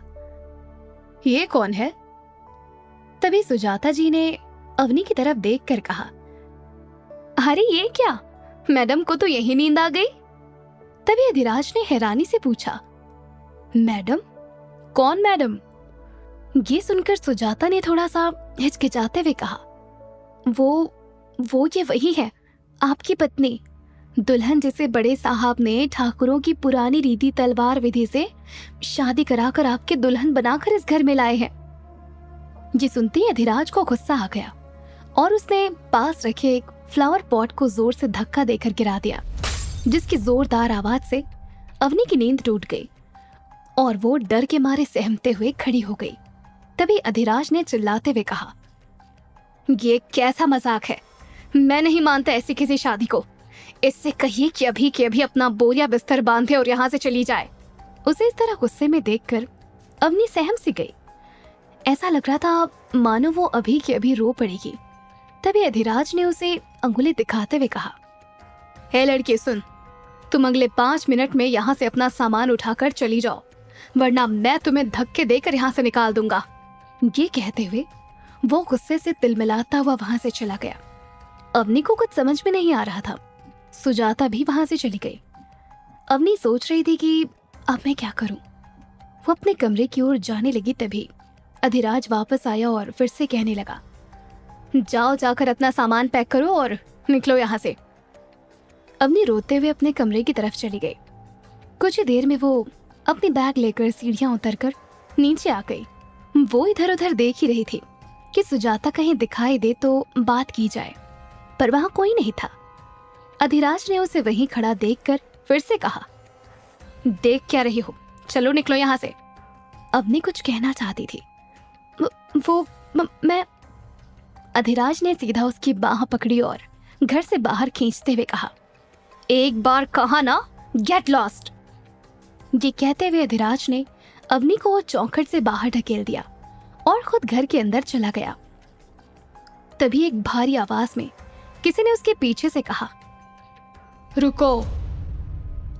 ये कौन है? तभी सुजाता जी ने अवनी की तरफ देखकर कहा, अरे ये क्या, मैडम को तो यही नींद आ गई। तभी अधिराज ने हैरानी से पूछा, मैडम? कौन मैडम? ये सुनकर सुजाता ने थोड़ा सा हिचकिचाते हुए कहा, वो ये वही है, आपकी पत्नी, दुल्हन जिसे बड़े साहब ने ठाकुरों की पुरानी रीति तलवार विधि से शादी कराकर आपके दुल्हन बनाकर इस घर में लाए हैं। ये सुनते ही अधिराज को गुस्सा आ गया और उसने पास रखे एक फ्लावर पॉट को जोर से धक्का देकर गिरा दिया, जिसकी जोरदार आवाज से अवनी की नींद टूट गई और वो डर के मारे सहमते हुए खड़ी हो गई। तभी अधिराज ने चिल्लाते हुए कहा, ये कैसा मजाक है? मैं नहीं मानता ऐसी किसी शादी को। इससे कहिए कि अभी के अभी अपना बोरिया बिस्तर बांधे और यहाँ से चली जाए। उसे इस तरह गुस्से में देखकर अवनी सहम सी गई। ऐसा लग रहा था मानो वो अभी के अभी रो पड़ेगी। तभी अधिराज ने उसे अंगुली दिखाते हुए कहा, हे लड़की सुन, तुम अगले 5 मिनट में यहाँ से अपना सामान उठाकर चली जाओ, वरना मैं तुम्हें धक्के देकर यहाँ से निकाल दूंगा। ये कहते हुए वो गुस्से से तिलमिलाता हुआ वहां से चला गया। अवनी को कुछ समझ में नहीं आ रहा था। सुजाता भी वहां से चली गई। अवनी सोच रही थी कि अब मैं क्या करूं। वो अपने कमरे की ओर जाने लगी, तभी अधिराज वापस आया और फिर से कहने लगा, जाओ जाकर अपना सामान पैक करो और निकलो यहाँ से। अवनी रोते हुए अपने कमरे की तरफ चली गई। कुछ ही देर में वो अपनी बैग लेकर सीढ़ियां उतरकर नीचे आ गई। वो इधर उधर देख ही रही थी कि सुजाता कहीं दिखाई दे तो बात की जाए, पर वहां कोई नहीं था। अधिराज ने उसे वहीं खड़ा देखकर फिर से कहा, देख क्या रही हो, चलो निकलो यहाँ से। अवनी कुछ कहना चाहती थी। मैं अधिराज ने सीधा उसकी बाह पकड़ी और घर से बाहर खींचते हुए कहा, एक बार कहा ना, गेट लॉस्ट। ये कहते हुए अधिराज ने अवनी को चौखट से बाहर ढकेल दिया और खुद घर के अंदर चला गया। तभी एक भारी आवाज में किसी ने उसके पीछे से कहा, रुको।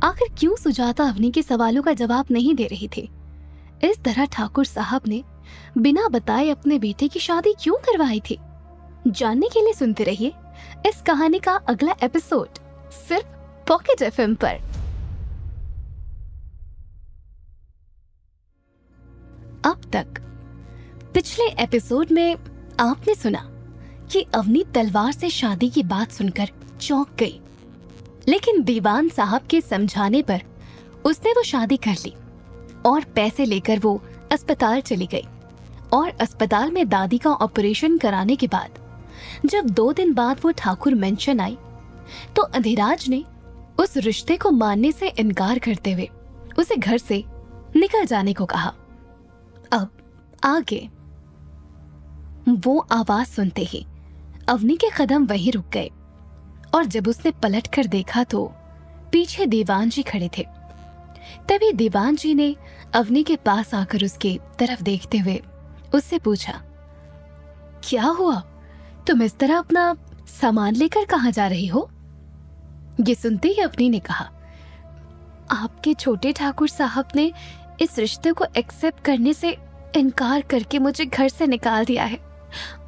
आखिर क्यों सुजाता अवनी के सवालों का जवाब नहीं दे रही थी? इस तरह ठाकुर साहब ने बिना बताए अपने बेटे की शादी क्यों करवाई थी? जानने के लिए सुनते रहिए इस कहानी का अगला एपिसोड सिर्फ पॉकेट एफएम पर। अब तक पिछले एपिसोड में आपने सुना कि अवनी तलवार से शादी की बात सुनकर चौंक गई, लेकिन दीवान साहब के समझाने पर उसने वो शादी कर ली और पैसे लेकर वो अस्पताल चली गई। और अस्पताल में दादी का ऑपरेशन कराने के बाद जब 2 दिन बाद वो ठाकुर मेंशन आई तो अधिराज ने उस रिश्ते को मानने से इनकार करते हुए उसे घर से निकल जाने को कहा। अब आगे वो आवाज सुनते ही अवनी के कदम वहीं रुक गए और जब उसने पलटकर देखा तो पीछे दीवान जी खड़े थे। तभी दीवान जी ने अवनी के पास आकर उसके तरफ देखते हुए उससे पूछा, क्या हुआ, तुम इस तरह अपना सामान लेकर कहाँ जा रही हो? ये सुनते ही अवनी ने कहा, आपके छोटे ठाकुर साहब ने इस रिश्ते को एक्सेप्ट करने से इनकार करके मुझे घर से निकाल दिया है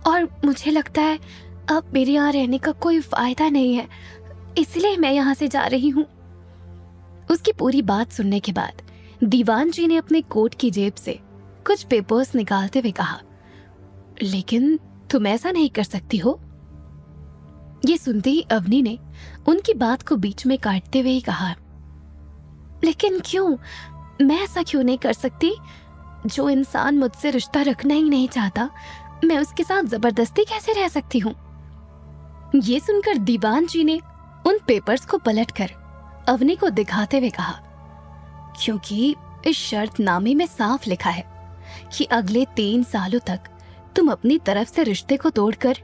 और मुझे लगता है अब मेरे यहाँ रहने का कोई फायदा नहीं है, इसलिए मैं यहाँ से जा रही हूँ। उसकी पूरी बात सुनने के बाद दीवान जी ने अपने कोट की जेब से कुछ पेपर्स निकालते हुए कहा, लेकिन तुम ऐसा नहीं कर सकती हो। ये सुनते ही अवनी ने उनकी बात को बीच में काटते हुए ही कहा, लेकिन क्यों, मैं ऐसा क्यों नहीं कर सकती? जो इंसान मुझसे रिश्ता रखना ही नहीं चाहता, मैं उसके साथ जबरदस्ती कैसे रह सकती हूँ? ये सुनकर दीवान जी ने उन पेपर्स को पलटकर अवनी को दिखाते हुए कहा, क्योंकि इस शर्तनामे में साफ लिखा है कि अगले 3 सालों तक तुम अपनी तरफ से रिश्ते को तोड़कर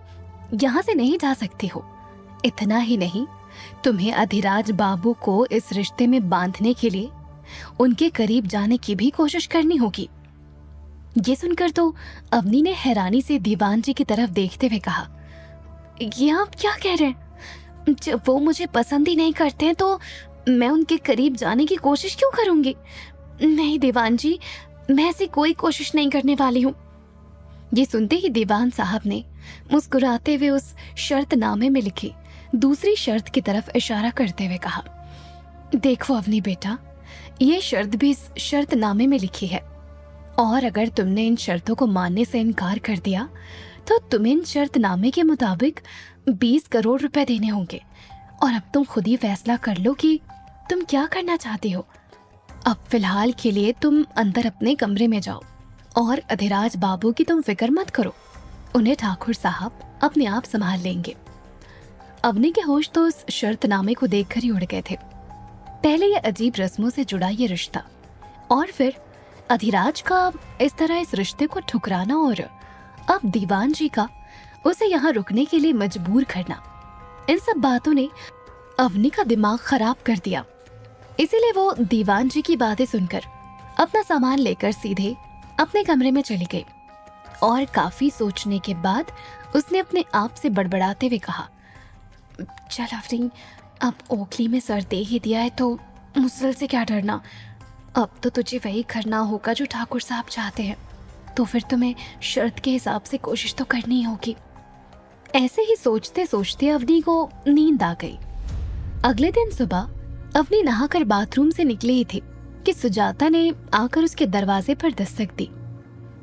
यहाँ से नहीं जा सकती हो। इतना ही नहीं, तुम्हें अधिराज बाबू को इस रिश्ते में बांधने के लिए उनके करीब जाने की भी कोशिश करनी होगी। ये सुनकर तो अवनी ने हैरानी से दीवान जी की तरफ देखते हुए कहा, ये आप क्या कह रहे हैं? जब वो मुझे पसंद ही नहीं करते हैं तो मैं उनके करीब जाने की कोशिश क्यों करूंगी? नहीं दीवान जी, मैं ऐसी कोई कोशिश नहीं करने वाली हूँ। ये सुनते ही दीवान साहब ने मुस्कुराते हुए उस शर्तनामे में लिखी दूसरी शर्त की तरफ इशारा करते हुए कहा, देखो अवनी बेटा, ये शर्त भी इस शर्तनामे में लिखी है और अगर तुमने इन शर्तों को मानने से इनकार कर दिया तो तुम्हें इन शर्तनामे के मुताबिक 20 करोड़ रुपए देने होंगे। और अब तुम खुद ही फैसला कर लो कि तुम क्या करना चाहती हो। अब फिलहाल के लिए तुम अंदर अपने कमरे में जाओ और अधिराज बाबू की तुम फिक्र मत करो, उन्हें ठाकुर साहब अपने आप संभाल लेंगे। अवनी के होश तो उस शर्तनामे को देखकर ही उड़ गए थे। पहले ये अजीब रस्मों से जुड़ा ये रिश्ता और फिर अधिराज का इस तरह इस रिश्ते को ठुकराना और अब दीवान जी का उसे यहाँ रुकने के लिए मजबूर करना, इन सब बातों ने अवनी का दिमाग खराब कर दिया। इसीलिए वो दीवान जी की बातें सुनकर अपना सामान लेकर सीधे अपने कमरे में चली गई और काफी सोचने के बाद उसने अपने आप से बड़बड़ाते हुए कहा, चल अवनी, अब ओखली में सर दे ही दिया है तो मुसल से क्या डरना। अब तो तुझे वही करना होगा जो ठाकुर साहब चाहते हैं, तो फिर तुम्हें शर्त के हिसाब से कोशिश तो करनी ही होगी। ऐसे ही सोचते सोचते अवनी को नींद आ गई। अगले दिन सुबह अवनी नहाकर बाथरूम से निकली ही थी कि सुजाता ने आकर उसके दरवाजे पर दस्तक दी,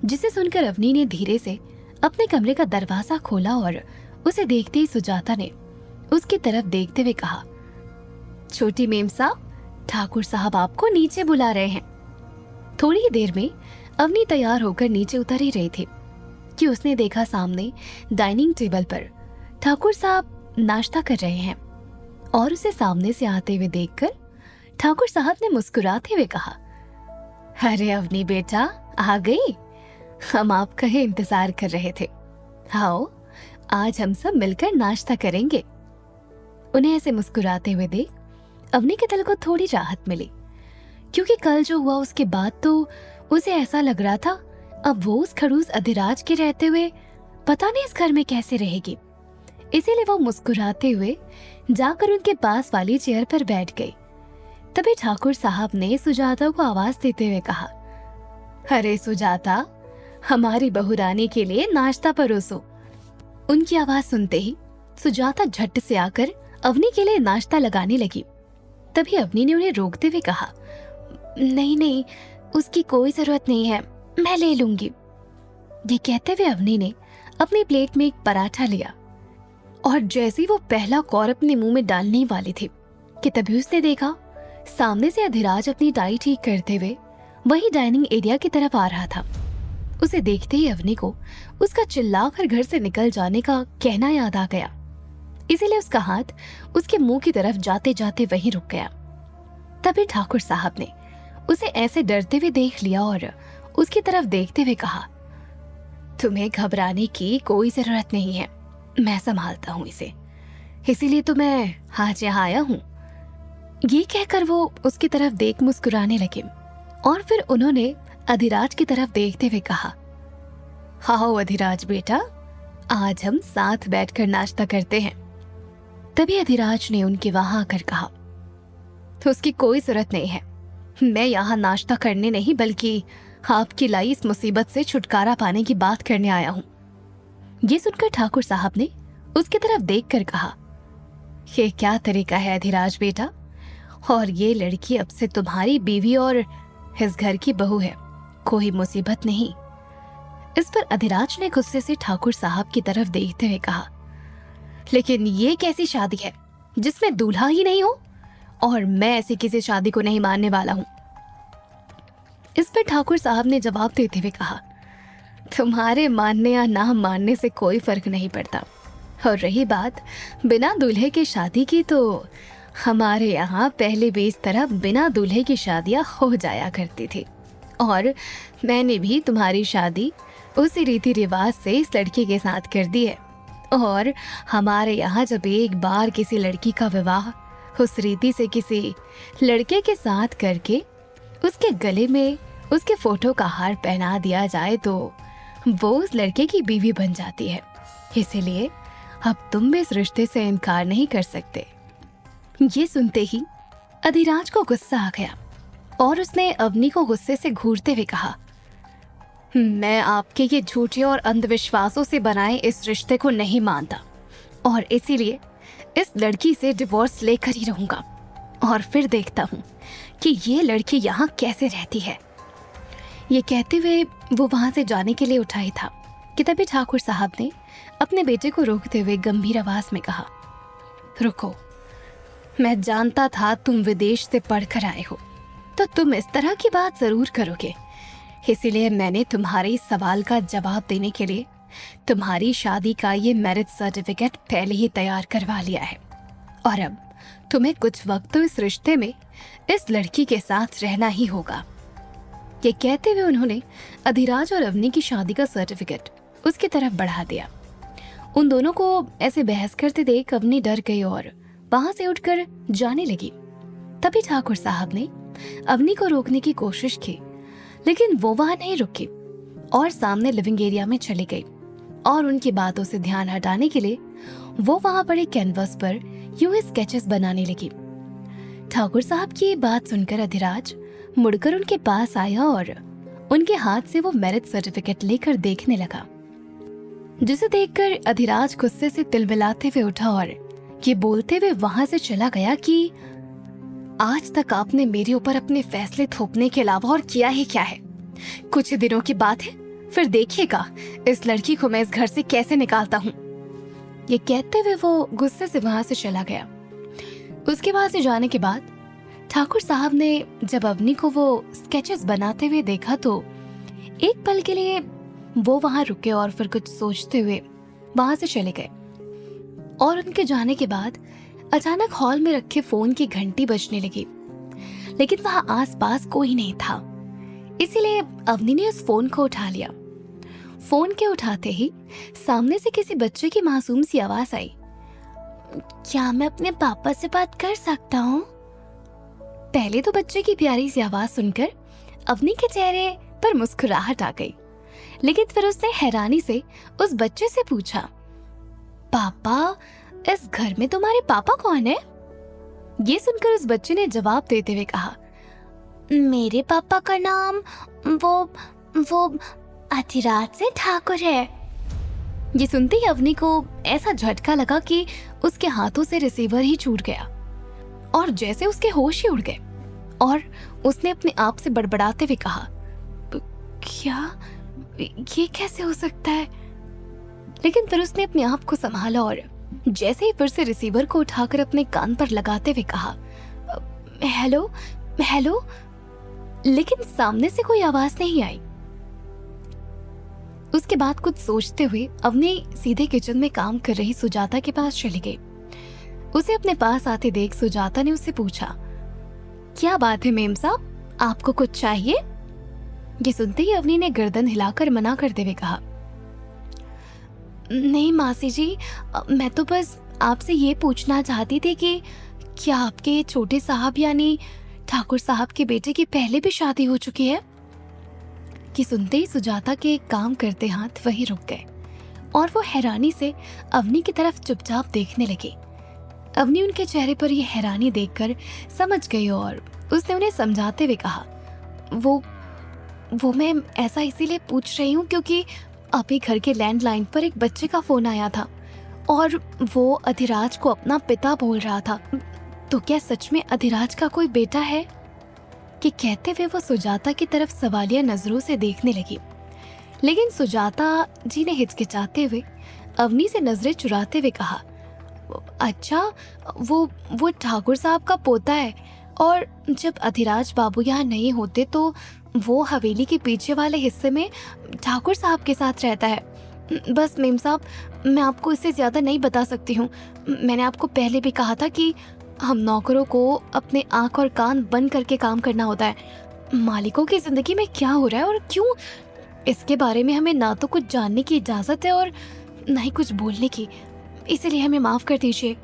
जिसे सुनकर अवनी ने धीरे से अपने कमरे का दरवाजा खोला और उसे देखते ही सुजाता ने उसकी तरफ देखते हुए कहा, छोटी मेम साहब, ठाकुर साहब आपको नीचे बुला रहे हैं। थोड़ी ही देर में अवनी तैयार होकर नीचे उतर ही रही थी कि उसने देखा सामने डाइनिंग टेबल पर ठाकुर साहब नाश्ता कर रहे हैं और उसे सामने से आते हुए देखकर ठाकुर साहब ने मुस्कुराते हुए कहा, अरे अवनी बेटा, आ गई? हम आपका ही इंतजार कर रहे थे। आओ, आज हम सब मिलकर नाश्ता करेंगे। उन्हें ऐसे मुस्कुराते हुए देख अवनी के दिल को थोड़ी राहत मिली, क्योंकि कल जो हुआ उसके बाद तो उसे ऐसा लग रहा था अब वो उस खड़ूस अधिराज के रहते हुए पता नहीं इस घर में कैसे रहेगी। इसीलिए वो मुस्कुराते हुए जाकर उनके पास वाली चेयर पर बैठ गई। तभी ठाकुर साहब ने सुजाता को आवाज देते हुए कहा, अरे सुजाता, हमारी बहू रानी के लिए नाश्ता परोसो। उनकी आवाज सुनते ही सुजाता झट से आकर अवनी के लिए नाश्ता लगाने लगी। तभी अवनी ने उन्हें रोकते हुए कहा, नहीं नहीं, उसकी कोई जरूरत नहीं है, मैं ले लूंगी। ये कहते हुए अवनी ने अपनी प्लेट में एक पराठा लिया और जैसे ही वो पहला कौर अपने मुंह में डालने वाली थी कि तभी उसने देखा सामने से अधिराज अपनी टाई ठीक करते हुए वही डाइनिंग एरिया की तरफ आ रहा था। उसे देखते ही अवनी को उसका चिल्लाकर घर से निकल जाने का कहना याद आ गया। इसीलिए उसका हाथ उसके मुंह की तरफ जाते जाते वहीं रुक गया। तभी ठाकुर साहब ने उसे ऐसे डरते हुए देख लिया और उसकी तरफ देखते हुए कहा, तुम्हें घबराने की कोई जरूरत नहीं है, मैं संभालता हूँ इसे, इसीलिए तो मैं आज यहाँ आया हूँ। ये कहकर वो उसकी तरफ देख मुस्कुराने लगे और फिर उन्होंने अधिराज की तरफ देखते हुए कहा, आओ अधिराज बेटा, आज हम साथ बैठकर नाश्ता करते हैं। तभी अधिराज ने उनके वहां आकर कहा, उसकी कोई जरूरत नहीं है, मैं यहाँ नाश्ता करने नहीं बल्कि आपकी लाई इस मुसीबत से छुटकारा पाने की बात करने आया हूँ। ये सुनकर ठाकुर साहब ने उसकी तरफ देखकर कहा, ये क्या तरीका है अधिराज बेटा, और ये लड़की अब से तुम्हारी बीवी और इस घर की बहू है, कोई मुसीबत नहीं। इस पर अधिराज ने गुस्से से ठाकुर साहब की तरफ देखते हुए कहा, लेकिन ये कैसी शादी है जिसमें दूल्हा ही नहीं हो, और मैं ऐसी किसी शादी को नहीं मानने वाला हूँ। इस पर ठाकुर साहब ने जवाब देते हुए कहा, तुम्हारे मानने या ना मानने से कोई फर्क नहीं पड़ता, और रही बात बिना दूल्हे की शादी की, तो हमारे यहाँ पहले भी इस तरह बिना दूल्हे की शादियाँ हो जाया करती थी, और मैंने भी तुम्हारी शादी उसी रीति रिवाज से इस लड़की के साथ कर दी है। और हमारे यहाँ जब एक बार किसी लड़की का विवाह उस रीति से किसी लड़के के साथ करके उसके गले में उसके फोटो का हार पहना दिया जाए तो वो उस लड़के की बीवी बन जाती है। इसीलिए अब तुम भी इस रिश्ते से इनकार नहीं कर सकते। ये सुनते ही अधिराज को गुस्सा आ गया और उसने अवनी को गुस्से से घूरते हुए कहा, मैं आपके ये झूठे और अंधविश्वासों से बनाए इस रिश्ते को नहीं मानता और इसीलिए इस लड़की से डिवोर्स लेकर ही रहूंगा और फिर देखता हूँ कि ये लड़की यहाँ कैसे रहती है। ये कहते हुए वो वहां से जाने के लिए उठा ही था कि तभी ठाकुर साहब ने अपने बेटे को रोकते हुए गंभीर आवाज में कहा, रुको, मैं जानता था तुम विदेश से पढ़कर आए हो तो तुम इस तरह की बात जरूर करोगे, इसीलिए मैंने तुम्हारे इस सवाल का जवाब देने के लिए तुम्हारी शादी का ये मैरिज सर्टिफिकेट पहले ही तैयार करवा लिया है और अब तुम्हें कुछ वक्त तो इस रिश्ते में इस लड़की के साथ रहना ही होगा। ये कहते हुए उन्होंने अधिराज और अवनी की शादी का सर्टिफिकेट उसकी तरफ बढ़ा दिया। उन दोनों को ऐसे बहस करते देख अवनी डर गई और वहां से उठकर जाने लगी। तभी ठाकुर साहब ने अवनी को रोकने की कोशिश की, लेकिन वो वहां नहीं रुकी और सामने लिविंग एरिया में चली गई और उनकी बातों से ध्यान हटाने के लिए वो वहां पड़े कैनवस पर यूं ही स्केचेस बनाने लगी। ठाकुर साहब की ये बात सुनकर अधिराज मुड़कर उनके पास आया और उनके हाथ से वो मैरिज सर्टिफिकेट लेकर देखने लगा, जिसे देखकर अधिराज गुस्से से तिलमिलाते हुए उठा और ये बोलते हुए वहां से चला गया कि आज तक आपने मेरे ऊपर अपने फैसले थोपने के अलावा और किया ही क्या है। कुछ ही दिनों की बात है, फिर देखिएगा इस लड़की को मैं इस घर से कैसे निकालता हूँ। ये कहते हुए वो गुस्से से वहां से चला गया। उसके वहां से जाने के बाद ठाकुर साहब ने जब अवनी को वो स्केचेस बनाते हुए देखा तो एक पल के लिए वो वहां रुके और फिर कुछ सोचते हुए वहां से चले गए। और उनके जाने के बाद अचानक हॉल में रखे फोन की घंटी बजने लगी, लेकिन वहां आसपास कोई नहीं था, इसीलिए अवनी ने उस फोन को उठा लिया। फोन के उठाते ही सामने से किसी बच्चे की मासूम सी आवाज आई, क्या मैं अपने पापा से बात कर सकता हूँ? पहले तो बच्चे की प्यारी सी आवाज सुनकर अवनी के चेहरे पर मुस्कुराहट आ गई, लेकिन फिर उसने हैरानी से उस बच्चे से पूछा, पापा, इस घर में तुम्हारे पापा कौन है? ये सुनकर उस बच्चे ने जवाब देते हुए कहा, मेरे पापा का नाम वो अधिराज से ठाकुर है। ये सुनते ही अवनी को ऐसा झटका लगा कि उसके हाथों से रिसीवर ही छूट गया और जैसे उसके होश ही उड़ गए और उसने अपने आप से बड़बड़ाते हुए कहा, क्या ये कैसे हो सकता है? लेकिन फिर उसने अपने आप को संभाला और जैसे ही फिर से रिसीवर को उठाकर अपने कान पर लगाते हुए कहा, हेलो हेलो, लेकिन सामने से कोई आवाज नहीं आई। उसके बाद कुछ सोचते हुए अवनी सीधे किचन में काम कर रही सुजाता के पास चली गई। उसे अपने पास आते देख सुजाता ने उससे पूछा, क्या बात है मेम साहब, आपको कुछ चाहिए? ये सुनते ही अवनी ने गर्दन हिलाकर मना करते हुए कहा, नहीं मासी जी, मैं तो बस आपसे ये पूछना चाहती थी कि क्या आपके छोटे साहब यानी ठाकुर साहब के बेटे की पहले भी शादी हो चुकी है? कि सुनते ही सुजाता के काम करते हाथ वहीं रुक गए और वो हैरानी से अवनी की तरफ चुपचाप देखने लगी। अवनी उनके चेहरे पर ये हैरानी देखकर समझ गई और उसने उन्हें समझाते हुए कहा, वो मैं ऐसा इसीलिए पूछ रही हूँ क्योंकि अभी घर के लैंडलाइन पर एक बच्चे का फोन आया था और वो अधिराज को अपना पिता बोल रहा था। तो क्या सच में अधिराज का कोई बेटा है? कि कहते हुए वो सुजाता की तरफ सवालिया नजरों से देखने लगी, लेकिन सुजाता जी ने हिचकिचाते हुए अवनी से नजरें चुराते हुए कहा, अच्छा, वो ठाकुर साहब का पोता है और जब अधिराज बाबू यहाँ नहीं होते तो वो हवेली के पीछे वाले हिस्से में ठाकुर साहब के साथ रहता है। बस मेम साहब, मैं आपको इससे ज़्यादा नहीं बता सकती हूँ। मैंने आपको पहले भी कहा था कि हम नौकरों को अपने आँख और कान बंद करके काम करना होता है। मालिकों की ज़िंदगी में क्या हो रहा है और क्यों, इसके बारे में हमें ना तो कुछ जानने की इजाज़त है और ना ही कुछ बोलने की, इसलिए हमें माफ़ कर दीजिए।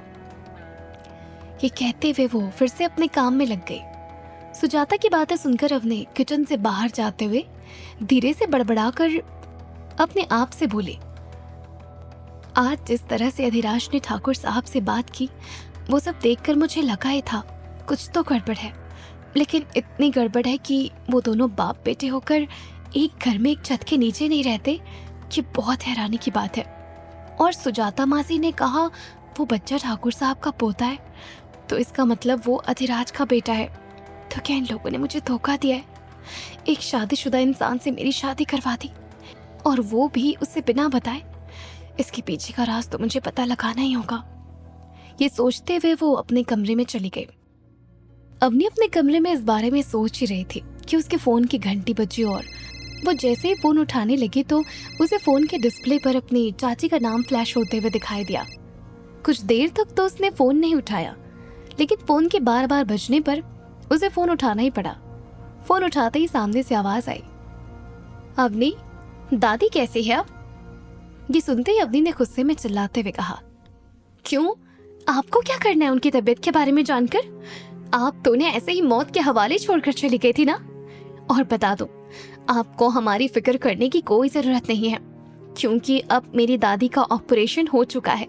ये कहते हुए वो फिर से अपने काम में लग गई। सुजाता की बातें सुनकर अवनी किचन से बाहर जाते हुए धीरे से बड़बड़ाकर अपने आप से बोली, आज जिस तरह से अधिराज ने ठाकुर साहब से बात की, वो सब देखकर मुझे लगा ही था कुछ तो गड़बड़ है। लेकिन इतनी गड़बड़ है कि वो दोनों बाप बेटे होकर एक घर में एक छत के नीचे नहीं रहते, ये बहुत हैरानी की बात है। और सुजाता मासी ने कहा वो बच्चा ठाकुर साहब का पोता है, तो इसका मतलब वो अधिराज का बेटा है। तो क्या इन लोगों ने मुझे धोखा दिया है? एक शादीशुदा इंसान से मेरी शादी करवा दी, और वो भी उससे बिना बताए। इसके पीछे का राज तो मुझे पता लगाना ही होगा। ये सोचते हुए वो अपने कमरे में चली गई। अवनी अपने कमरे में इस बारे में सोच ही रही थी कि उसके फोन की घंटी बजी, और वो जैसे ही फोन उठाने लगी तो उसे फोन के डिस्प्ले पर अपनी चाची का नाम फ्लैश होते हुए दिखाई दिया। कुछ देर तक तो उसने फोन नहीं उठाया, लेकिन फोन के बार बार बजने पर उसे फोन उठाना ही पड़ा। फोन उठाते ही सामने से आवाज आई, अवनी, दादी कैसी है अब? ये सुनते ही अवनी ने गुस्से में चिल्लाते हुए कहा, क्यों, आपको क्या करना है उनकी तबीयत के बारे में जानकर? आप तो उन्हें ऐसे ही मौत के हवाले छोड़कर चली गई थी ना। और बता दो, आपको हमारी फिक्र करने की कोई जरूरत नहीं है, क्योंकि अब मेरी दादी का ऑपरेशन हो चुका है।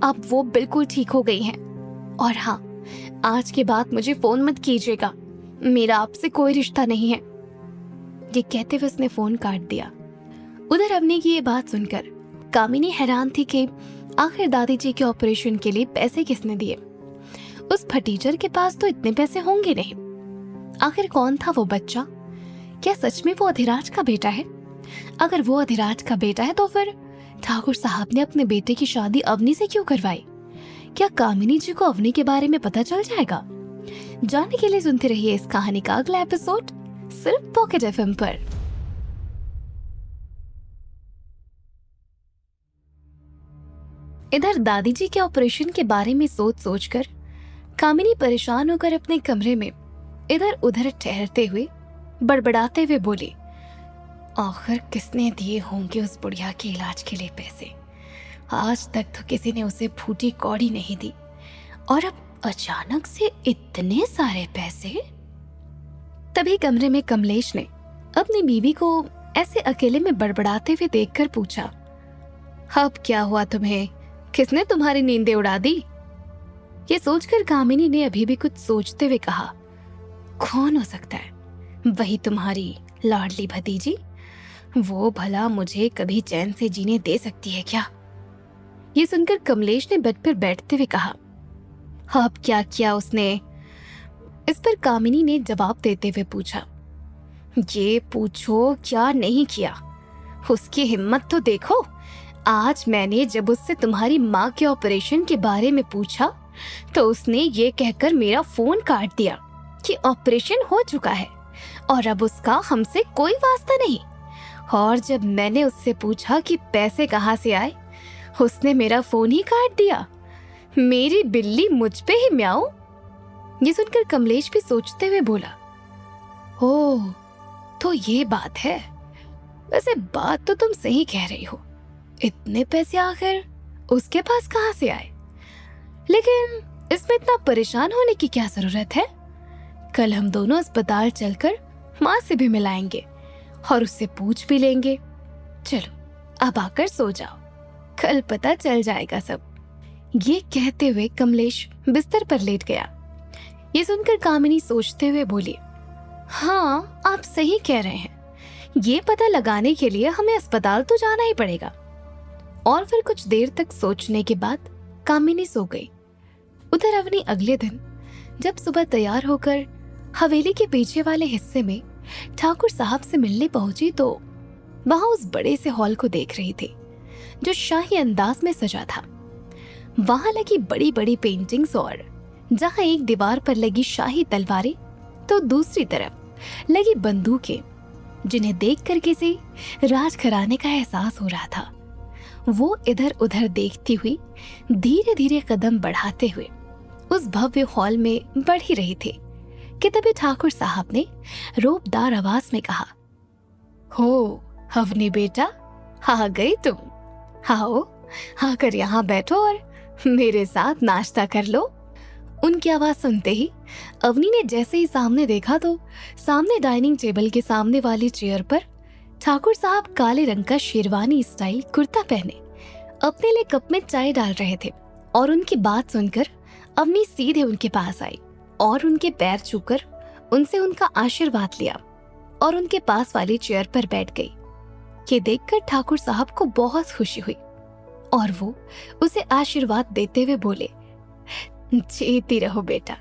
अब वो बिल्कुल ठीक हो गई हैं। और हाँ, आज के बाद मुझे फोन मत कीजिएगा, मेरा आपसे कोई रिश्ता नहीं है। ये कहते हुए उसने फोन काट दिया। उधर अवनी की ये बात सुनकर कामिनी हैरान थी कि आखिर दादी जी के ऑपरेशन के लिए पैसे किसने दिए। उस फटीचर के पास तो इतने पैसे होंगे नहीं। आखिर कौन था वो बच्चा? क्या सच में वो अधिराज का बेटा है? अगर वो अधिराज का बेटा है तो फिर ठाकुर साहब ने अपने बेटे की शादी अवनी से क्यों करवाई? क्या कामिनी जी को अवनी के बारे में पता चल जाएगा? जानने के लिए सुनते रहिए इस कहानी का अगला एपिसोड सिर्फ पॉकेट एफएम पर। इधर दादी जी के ऑपरेशन के बारे में सोच सोचकर कामिनी परेशान होकर अपने कमरे में इधर उधर ठहरते हुए बड़बड़ाते हुए बोली, आखिर किसने दिए होंगे उस बुढ़िया के इलाज के लिए पैसे? आज तक तो किसी ने उसे फूटी कौड़ी नहीं दी, और अब अचानक से इतने सारे पैसे। तभी कमरे में कमलेश ने अपनी बीवी को ऐसे अकेले में बड़बड़ाते हुए देखकर पूछा, अब क्या हुआ तुम्हें? किसने तुम्हारी नींदें उड़ा दी? ये सोचकर कामिनी ने अभी भी कुछ सोचते हुए कहा, कौन हो सकता है? वही तुम्हारी लाडली भतीजी। वो भला मुझे कभी चैन से जीने दे सकती है क्या? ये सुनकर कमलेश ने बेड पर बैठते हुए कहा, अब क्या किया उसने? इस पर कामिनी ने जवाब देते हुए पूछा, ये पूछो क्या नहीं किया? उसकी हिम्मत तो देखो। आज मैंने जब उससे तुम्हारी माँ के ऑपरेशन के बारे में पूछा तो उसने ये कहकर मेरा फोन काट दिया कि ऑपरेशन हो चुका है और अब उसका हमसे कोई वास्ता नहीं। और जब मैंने उससे पूछा कि पैसे कहाँ से आए, उसने मेरा फोन ही काट दिया। मेरी बिल्ली मुझ पे ही म्याऊं। ये सुनकर कमलेश भी सोचते हुए बोला, ओह, तो ये बात है। वैसे बात तो तुम सही कह रही हो, इतने पैसे आखिर उसके पास कहाँ से आए? लेकिन इसमें इतना परेशान होने की क्या जरूरत है? कल हम दोनों अस्पताल चलकर माँ से भी मिलाएंगे और उससे पूछ भी लेंगे। चलो अब आकर सो जाओ, कल पता चल जाएगा सब। ये कहते हुए कमलेश बिस्तर पर लेट गया। ये सुनकर कामिनी सोचते हुए बोली, हाँ, आप सही कह रहे हैं। ये पता लगाने के लिए हमें अस्पताल तो जाना ही पड़ेगा। और फिर कुछ देर तक सोचने के बाद कामिनी सो गई। उधर अवनी अगले दिन जब सुबह तैयार होकर हवेली के पीछे वाले हिस्से में ठाकुर साहब से मिलने पहुंची तो वहां उस बड़े से हॉल को देख रही थी जो शाही अंदाज में सजा था। वहां लगी बड़ी बड़ी पेंटिंग्स और जहां एक दीवार पर लगी शाही तलवारें तो दूसरी तरफ लगी बंदूकें, जिन्हें देखकर किसी राजघराने का एहसास हो रहा था। वो इधर उधर देखती हुई धीरे धीरे कदम बढ़ाते हुए उस भव्य हॉल में बढ़ ही रही थी कि तभी ठाकुर साहब ने रोबदार आवाज में कहा, हो अवनी बेटा, आ गई तुम। आओ, आकर यहाँ बैठो और मेरे साथ नाश्ता कर लो। उनकी आवाज सुनते ही अवनी ने जैसे ही सामने देखा तो सामने डाइनिंग टेबल के सामने वाली चेयर पर ठाकुर साहब काले रंग का शेरवानी स्टाइल कुर्ता पहने अपने लिए कप में चाय डाल रहे थे और उनकी बात सुनकर अवनी सीधे उनके पास आई और उनके पैर छूकर उनसे उनका आशीर्वाद लिया और उनके पास वाली चेयर पर बैठ गई। ये देखकर ठाकुर साहब को बहुत खुशी हुई और वो उसे आशीर्वाद देते हुए बोले, जीती रहो बेटा,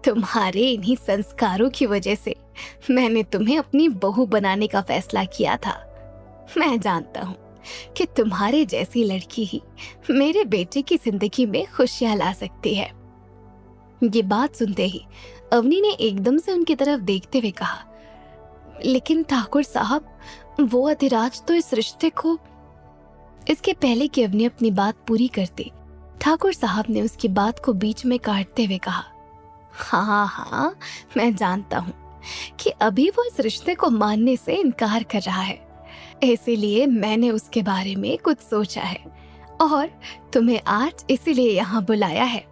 तुम्हारे इन्हीं संस्कारों की वजह से मैंने तुम्हें अपनी बहू बनाने का फैसला किया था। मैं जानता हूँ कि तुम्हारे जैसी लड़की ही मेरे बेटे की जिंदगी में खुशियां ला सकती है। ये बात सुनते ही अवनी ने एकदम से उनकी तरफ देखते हुए कहा, लेकिन ठाकुर साहब, वो अधिराज तो इस रिश्ते को। इसके पहले कि अवनी अपनी बात पूरी करती, ठाकुर साहब ने उसकी बात को बीच में काटते हुए कहा, हाँ, मैं जानता हूँ कि अभी वो इस रिश्ते को मानने से इनकार कर रहा है, इसीलिए मैंने उसके बारे में कुछ सोचा है और तुम्हें आज इसीलिए यहाँ बुलाया है।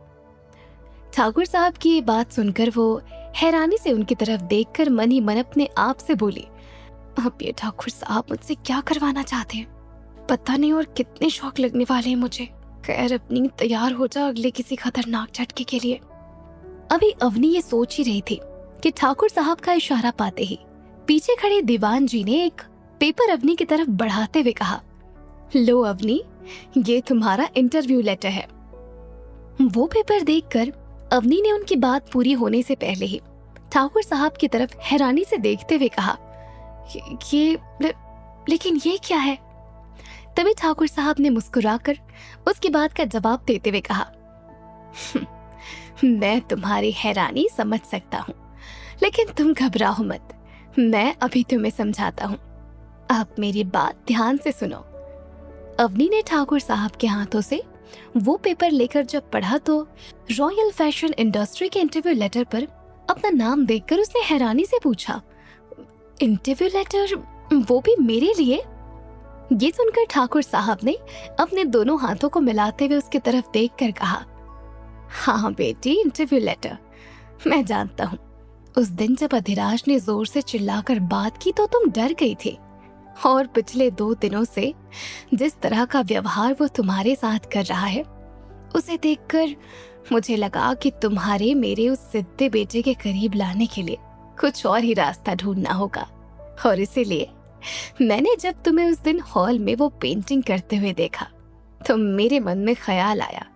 ठाकुर साहब की ये बात सुनकर वो हैरानी से उनकी तरफ देखकर मन ही मन अपने आप से बोली, अब ये ठाकुर साहब मुझसे क्या करवाना चाहते हैं, पता नहीं और कितने शौक लगने वाले हैं मुझे। खैर, अपनी तैयार हो जा अगले किसी खतरनाक झटके के लिए। अभी अवनी ये सोच ही रही थी कि ठाकुर साहब का इशारा पाते ही पीछे खड़े दीवान जी ने एक पेपर अवनी की तरफ बढ़ाते हुए कहा, लो अवनी, ये तुम्हारा इंटरव्यू लेटर है। वो पेपर देखकर अवनी ने उनकी बात पूरी होने से पहले ही ठाकुर साहब की तरफ हैरानी से देखते हुए कहा, लेकिन ये क्या है? तभी ठाकुर साहब ने मुस्कुराकर उसकी बात का जवाब देते हुए कहा, मैं तुम्हारी हैरानी समझ सकता हूँ, लेकिन तुम घबराओ मत, मैं अभी तुम्हें समझाता हूँ। आप मेरी बात ध्यान से सुनो। अवनी ने ठाकुर साहब के हाथों से वो पेपर लेकर जब पढ़ा तो रॉयल फैशन इंडस्ट्री के इंटरव्यू लेटर पर अपना नाम देखकर उसने हैरानी से पूछा, इंटरव्यू लेटर, वो भी मेरे लिए? ये सुनकर ठाकुर साहब ने अपने दोनों हाथों को मिलाते हुए उसकी तरफ देखकर कहा, हाँ बेटी, इंटरव्यू लेटर। मैं जानता हूँ, उस दिन जब अधिराज ने जोर से चिल्लाकर बात की तो तुम डर गई थी, और पिछले 2 दिनों से जिस तरह का व्यवहार वो तुम्हारे साथ कर रहा है, उसे देखकर मुझे लगा कि तुम्हारे मेरे उस सिद्धे बेटे के करीब लाने के लिए कुछ और ही रास्ता ढूंढना होगा। और इसीलिए मैंने जब तुम्हें उस दिन हॉल में वो पेंटिंग करते हुए देखा तो मेरे मन में ख्याल आया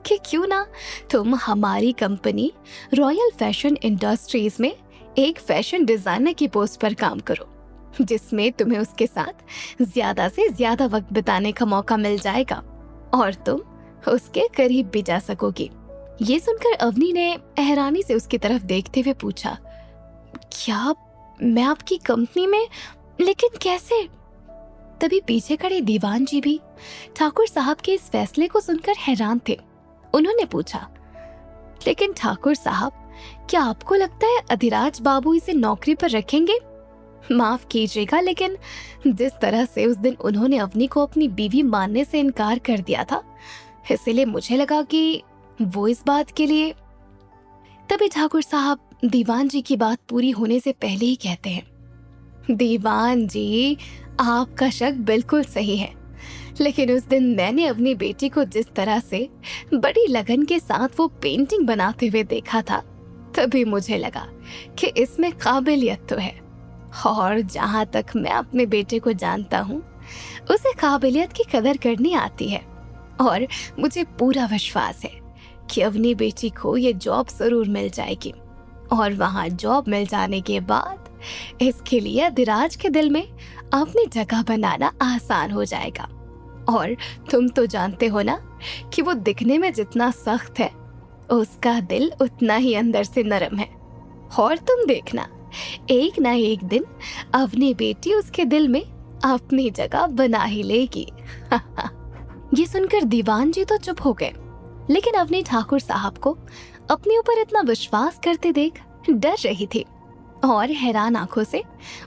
कि क्यों ना तुम हमारी कंपनी रॉयल फैशन इंडस्ट्रीज में एक फैशन डिजाइनर की पोस्ट पर काम करो, जिसमें तुम्हें उसके साथ ज्यादा से ज्यादा वक्त बिताने का मौका मिल जाएगा और तुम उसके करीब भी जा सकोगी। ये सुनकर अवनी ने हैरानी से उसकी तरफ देखते हुए पूछा, क्या मैं आपकी कंपनी में? लेकिन कैसे? तभी पीछे खड़े दीवान जी भी ठाकुर साहब के इस फैसले को सुनकर हैरान थे। उन्होंने पूछा, लेकिन ठाकुर साहब, क्या आपको लगता है अधिराज बाबू इसे नौकरी पर रखेंगे? माफ कीजिएगा, लेकिन जिस तरह से उस दिन उन्होंने अवनी को अपनी बीवी मानने से इनकार कर दिया था, इसलिए मुझे लगा कि वो इस बात के लिए। तभी ठाकुर साहब दीवान जी की बात पूरी होने से पहले ही कहते हैं, दीवान जी, आपका शक बिल्कुल सही है, लेकिन उस दिन मैंने अपनी बेटी को जिस तरह से बड़ी लगन के साथ वो पेंटिंग बनाते हुए देखा था, तभी मुझे लगा कि इसमें काबिलियत तो है। और जहाँ तक मैं अपने बेटे को जानता हूँ, उसे काबिलियत की कदर करनी आती है और मुझे पूरा विश्वास है कि अपनी बेटी को ये जॉब जरूर मिल जाएगी और वहाँ जॉब मिल जाने के बाद इसके लिए अधिराज के दिल में अपनी जगह बनाना आसान हो जाएगा। और तुम तो जानते हो ना कि वो दिखने में जितना सख्त है, उसका दिल उतना ही अंदर से नरम है। और तुम देखना, एक ना एक दिन अपनी बेटी उसके दिल में अपनी जगह बना ही लेगी। ये सुनकर दीवान जी तो चुप हो गए, लेकिन अवनी ठाकुर साहब को अपने ऊपर इतना विश्वास करते देख डर रही थी और हैरान आंखों से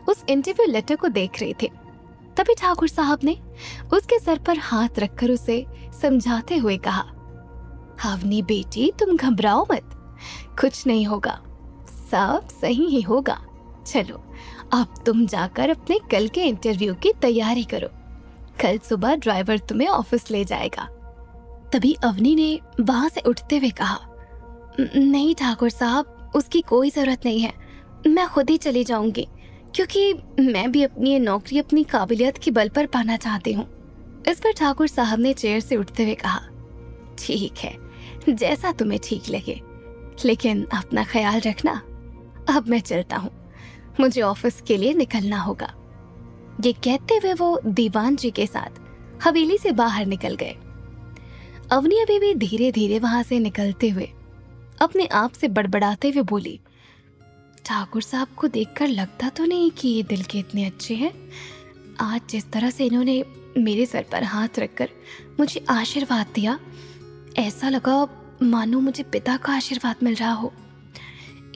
उस इंटरव्यू लेटर को देख रहे थे। तभी ठाकुर साहब ने उसके सर पर हाथ रखकर उसे समझाते हुए कहा, अवनी बेटी, तुम घबराओ मत, कुछ नहीं होगा, सब सही ही होगा। चलो अब तुम जाकर अपने कल के इंटरव्यू की तैयारी करो, कल सुबह ड्राइवर तुम्हें ऑफिस ले जाएगा। तभी अवनी ने वहां से उठते हुए कहा, नहीं ठाकुर साहब, उसकी कोई जरूरत नहीं है, मैं खुद ही चली जाऊंगी, क्योंकि मैं भी अपनी ये नौकरी अपनी काबिलियत के बल पर पाना चाहती हूँ। इस पर ठाकुर साहब ने चेयर से उठते हुए कहा, ठीक है, जैसा तुम्हें ठीक लगे, लेकिन अपना ख्याल रखना। अब मैं चलता हूँ, मुझे ऑफिस के लिए निकलना होगा। ये कहते हुए वो दीवान जी के साथ हवेली से बाहर निकल गए। अवनी अभी भी धीरे धीरे वहां से निकलते हुए अपने आप से बड़बड़ाते हुए बोली, ठाकुर साहब को देखकर लगता तो नहीं कि ये दिल के इतने अच्छे हैं। आज जिस तरह से इन्होंने मेरे सर पर हाथ रखकर मुझे आशीर्वाद दिया, ऐसा लगा मानो मुझे पिता का आशीर्वाद मिल रहा हो।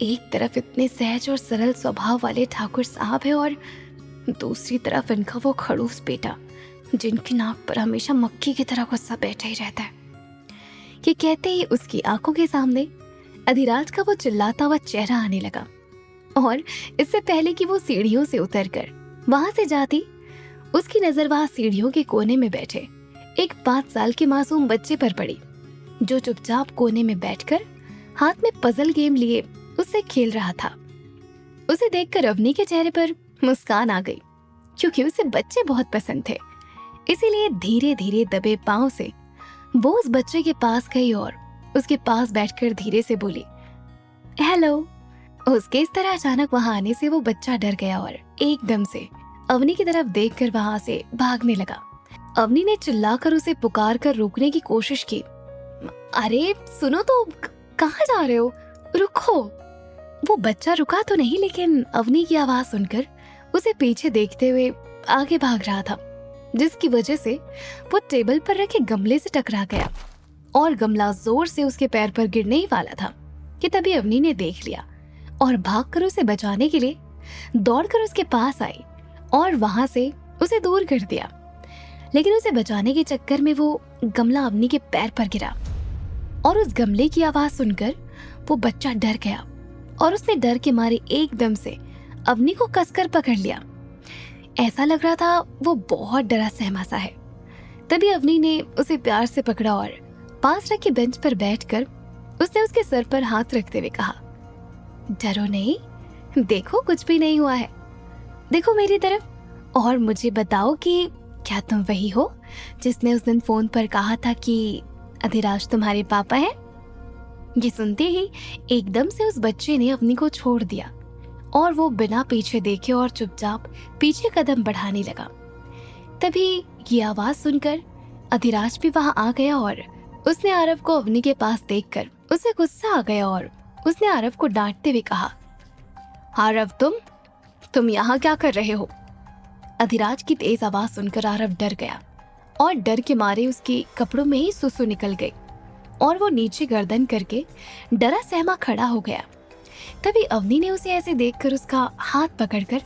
एक तरफ इतने सहज और सरल स्वभाव वाले ठाकुर साहब है, और दूसरी तरफ इनका वो खड़ूस बेटा, जिनकी नाक पर हमेशा मक्खी की तरह गुस्सा बैठा ही रहता है। ये कहते ही उसकी आंखों के सामने अधिराज का वो चिल्लाता हुआ चेहरा आने लगा, और इससे पहले कि वो सीढ़ियों से उतरकर वहां से जाती, उसकी नजर वहां सीढ़ियों के कोने में बैठे एक 5 साल के मासूम बच्चे पर पड़ी, जो चुपचाप कोने में बैठकर हाथ में पजल गेम लिए उससे खेल रहा था। उसे देखकर अवनी के चेहरे पर मुस्कान आ गई, क्योंकि उसे बच्चे बहुत पसंद थे। इसीलिए धीरे धीरे दबे पांव से वो उस बच्चे के पास गई और उसके पास बैठकर धीरे से बोली, हेलो। उसके इस तरह अचानक वहां आने से वो बच्चा डर गया और एकदम से अवनी की तरफ देखकर वहां से भागने लगा। अवनी ने चिल्लाकर उसे पुकार कर रोकने की कोशिश की। अरे सुनो तो, कहाँ जा रहे हो, रुको। वो बच्चा रुका तो नहीं, लेकिन अवनी की आवाज सुनकर उसे पीछे देखते हुए आगे भाग रहा था, जिसकी वजह से वो टेबल पर रखे गमले से टकरा गया और गमला जोर से उसके पैर पर गिरने ही वाला था कि तभी अवनी ने देख लिया और भागकर उसे बचाने के लिए दौड़कर उसके पास आई और वहां से उसे दूर कर दिया। लेकिन उसे बचाने के चक्कर में वो गमला अवनी के पैर पर गिरा और उस गमले की आवाज सुनकर वो बच्चा डर गया और उसने डर के मारे एकदम से अवनी को कसकर पकड़ लिया। ऐसा लग रहा था वो बहुत डरा सहमा सा है। तभी अवनी ने उसे प्यार से पकड़ा और पास रखी बेंच पर बैठकर उसने उसके सर पर हाथ रखते हुए कहा, डरो नहीं, देखो कुछ भी नहीं हुआ है, देखो मेरी तरफ और मुझे बताओ कि क्या तुम वही हो जिसने उस दिन फोन पर कहा था कि अधिराज तुम्हारे पापा हैं। ये सुनते ही एकदम से उस बच्चे ने अवनी को छोड़ दिया और वो बिना पीछे देखे और चुपचाप पीछे कदम बढ़ाने लगा। तभी ये आवाज सुनकर अधिराज भी वहां आ गया और उसने आरव को अवनी के पास देखकर उसे गुस्सा आ गया और उसने आरव को डांटते हुए कहा, आरव तुम यहाँ क्या कर रहे हो। अधिराज की तेज आवाज सुनकर आरव डर गया और डर के मारे उसके कपड़ों में ही सुसु निकल गई और वो नीचे गर्दन करके डरा सहमा खड़ा हो गया। तभी अवनी ने उसे ऐसे देखकर उसका हाथ पकड़कर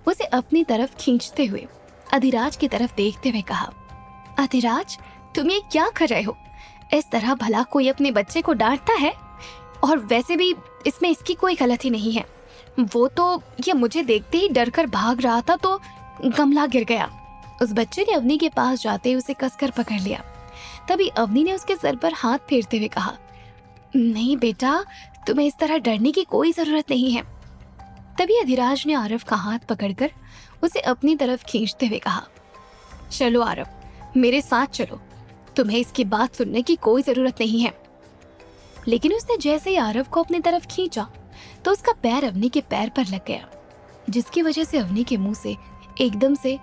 उसे अपनी तरफ खींचते हुए अधिराज की तरफ देखते हुए कहा, अधिराज तुम ये क्या कर रहे हो, इस तरह भला कोई अपने बच्चे को डांटता है, और वैसे भी इसमें इसकी कोई गलती नहीं है। वो तो ये मुझे देखते ही डर कर भाग रहा था तो गमला गिर गया। उस बच्चे ने अवनी के पास जाते ही उसे कसकर पकड़ लिया। तभी अवनी ने उसके सर पर हाथ फेरते हुए कहा, नहीं बेटा, तुम्हें इस तरह डरने की कोई जरूरत नहीं है। तभी अधिराज ने आरव का हाथ पकड़कर उसे अपनी तरफ खींचते हुए कहा, चलो आरव, मेरे साथ चलो, तुम्हें इसकी बात सुनने की कोई जरूरत नहीं है। लेकिन उसने जैसे ही आरव को अपनी तरफ खींचा तो उसका पैर अवनी के पैर पर लग गया, जिसकी वजह से अवनी के मुंह से एकदम से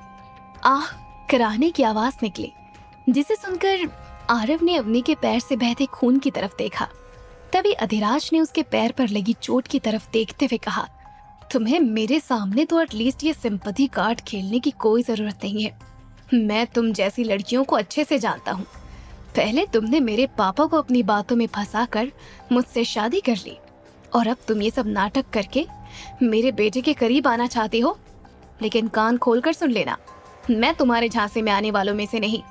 आह कराहने की आवाज निकली, जिसे सुनकर आरव ने अवनी के पैर से बहते खून की तरफ देखा। तभी अधिराज ने उसके पैर पर लगी चोट की तरफ देखते हुए कहा, तुम्हें मेरे सामने तो एटलीस्ट ये सिंपैथी कार्ड खेलने की कोई जरूरत नहीं है। मैं तुम जैसी लड़कियों को अच्छे से जानता हूँ। पहले तुमने मेरे पापा को अपनी बातों में फंसाकर मुझसे शादी कर ली और अब तुम ये सब नाटक करके मेरे बेटे के करीब आना चाहती हो। लेकिन कान खोलकर सुन लेना, मैं तुम्हारे झांसे में आने वालों में से नहीं।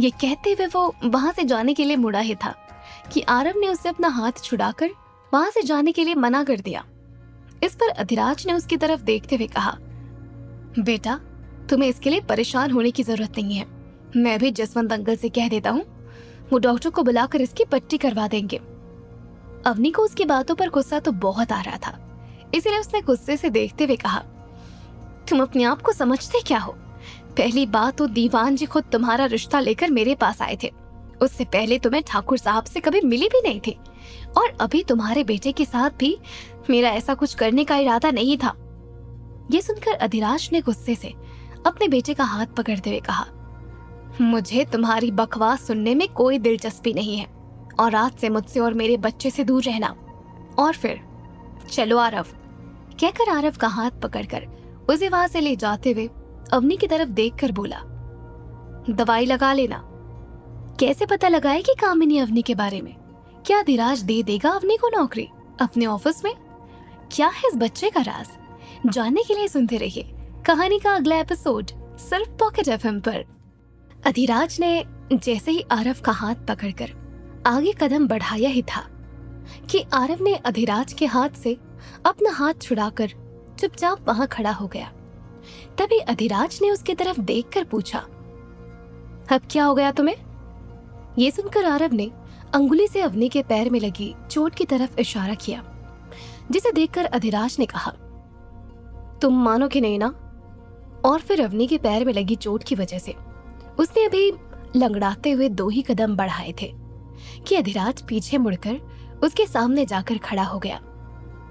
ये कहते हुए वो वहां से जाने के लिए मुड़ा ही था कि आरव ने उससे अपना हाथ छुड़ाकर वहां से जाने के लिए मना कर दिया। इस पर अधिराज ने उसकी तरफ देखते हुए कहा, बेटा तुम्हें इसके लिए परेशान होने की जरूरत नहीं है। मैं भी जसवंत अंकल से कह देता हूँ, वो डॉक्टर को बुलाकर इसकी पट्टी करवा देंगे। अवनी को उसकी बातों पर गुस्सा तो बहुत आ रहा था, इसलिए उसने गुस्से से देखते हुए कहा, तुम अपने आप को समझते क्या हो? पहली बात तो दीवान जी खुद तुम्हारा रिश्ता लेकर मेरे पास आए थे। उससे पहले तो मैं ठाकुर साहब से कभी मिली भी नहीं थी, और अभी तुम्हारे बेटे के साथ भी मेरा ऐसा कुछ करने का इरादा नहीं था। ये सुनकर अधिराज ने गुस्से से अपने बेटे का हाथ पकड़ते हुए कहा, मुझे तुम्हारी बकवास सुनने में कोई दिलचस्पी नहीं है, और आज से मुझसे और मेरे बच्चे से दूर रहना। और फिर चलो आरव। कहकर आरव का हाथ पकड़कर उसे वहां से ले जाते हुए अवनी की तरफ देखकर बोला, दवाई लगा लेना। कैसे पता लगाएगी कामिनी अवनी के बारे में? क्या अधिराज दे देगा अवनी को नौकरी अपने ऑफिस में? क्या है इस बच्चे का राज? जानने के लिए सुनते रहिए कहानी का अगला एपिसोड सिर्फ पॉकेट एफएम पर। अधिराज ने जैसे ही आरव का हाथ पकड़कर आगे कदम बढ़ाया ही था कि आरव ने अधिराज के हाथ से अपना हाथ छुड़ाकर चुपचाप वहां खड़ा हो गया। तभी अधिराज ने उसकी तरफ देखकर पूछा, अब क्या हो गया तुम्हें? ये सुनकर आरव ने अंगुली से अवनी के पैर में लगी चोट की तरफ इशारा किया, जिसे देखकर अधिराज ने कहा, तुम मानोगे नहीं ना? और फिर अवनी के पैर में लगी चोट की वजह से उसने अभी लंगड़ाते हुए 2 ही कदम बढ़ाए थे कि अधिराज पीछे मुड़कर उसके सामने जाकर खड़ा हो गया।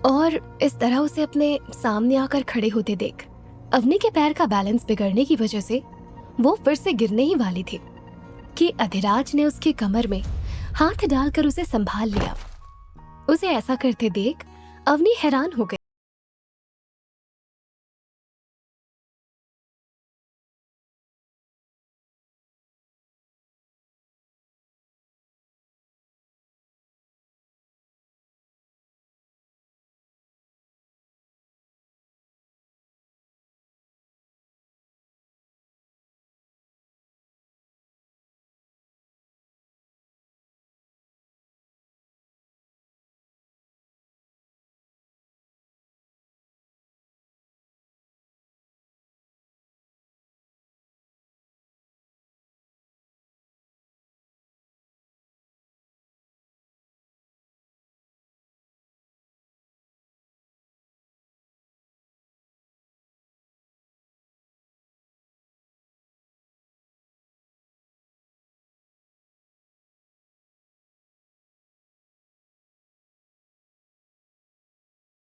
और इस तरह उसे अपने सामने आकर खड़े होते देख अवनी के पैर का बैलेंस बिगड़ने की वजह से वो फिर से गिरने ही वाली थी कि अधिराज ने उसकी कमर में हाथ डालकर उसे संभाल लिया। उसे ऐसा करते देख अवनी हैरान हो गई।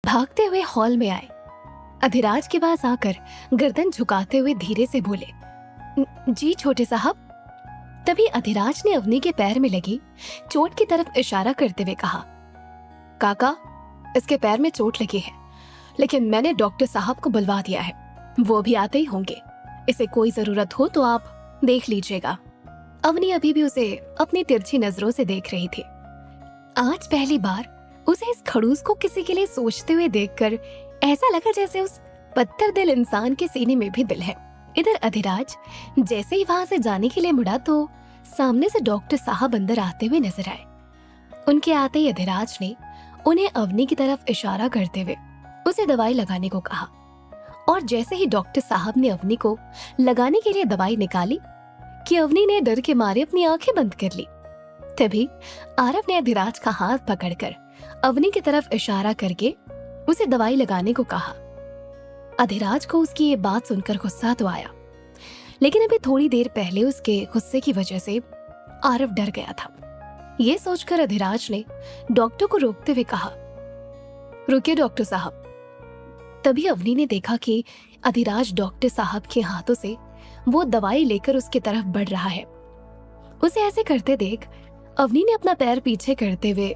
भागते हुए हॉल में आए। अधिराज के पास आकर गर्दन झुकाते हुए धीरे से बोले, जी छोटे साहब। तभी अधिराज ने अवनी के पैर में लगी चोट की तरफ इशारा करते हुए कहा, काका, इसके पैर में चोट लगी है, लेकिन मैंने डॉक्टर साहब को बुलवा दिया है, वो भी आते ही होंगे। इसे कोई जरूरत हो तो आप देख लीजिएगा। अवनी अभी भी उसे अपनी तिरछी नजरों से देख रही थी। आज पहली बार उसे इस खड़ूस को किसी के लिए सोचते हुए देखकर ऐसा लगा जैसे उस पत्थर दिल इंसान के सीने में भी दिल है। इधर अधिराज जैसे ही वहां से जाने के लिए मुड़ा तो सामने से डॉक्टर साहब अंदर आते हुए नजर आए। उनके आते ही अधिराज ने उन्हें अवनी की तरफ इशारा करते हुए उसे दवाई लगाने को कहा, और जैसे ही डॉक्टर साहब ने अवनी को लगाने के लिए दवाई निकाली कि अवनी ने डर के मारे अपनी आंखें बंद कर ली। तभी आरव ने अधिराज का हाथ पकड़कर अवनी की तरफ इशारा करके उसे दवाई लगाने को कहा। अधिराज को उसकी ये बात सुनकर गुस्सा तो आया, लेकिन अभी थोड़ी देर पहले उसके गुस्से की वजह से आरव डर गया था। ये सोचकर अधिराज ने डॉक्टर को रोकते हुए कहा, रुकिए डॉक्टर साहब। तभी अवनी ने देखा कि अधिराज डॉक्टर साहब के हाथों से वो दवाई लेकर उसकी तरफ बढ़ रहा है। उसे ऐसे करते देख अवनी ने अपना पैर पीछे करते हुए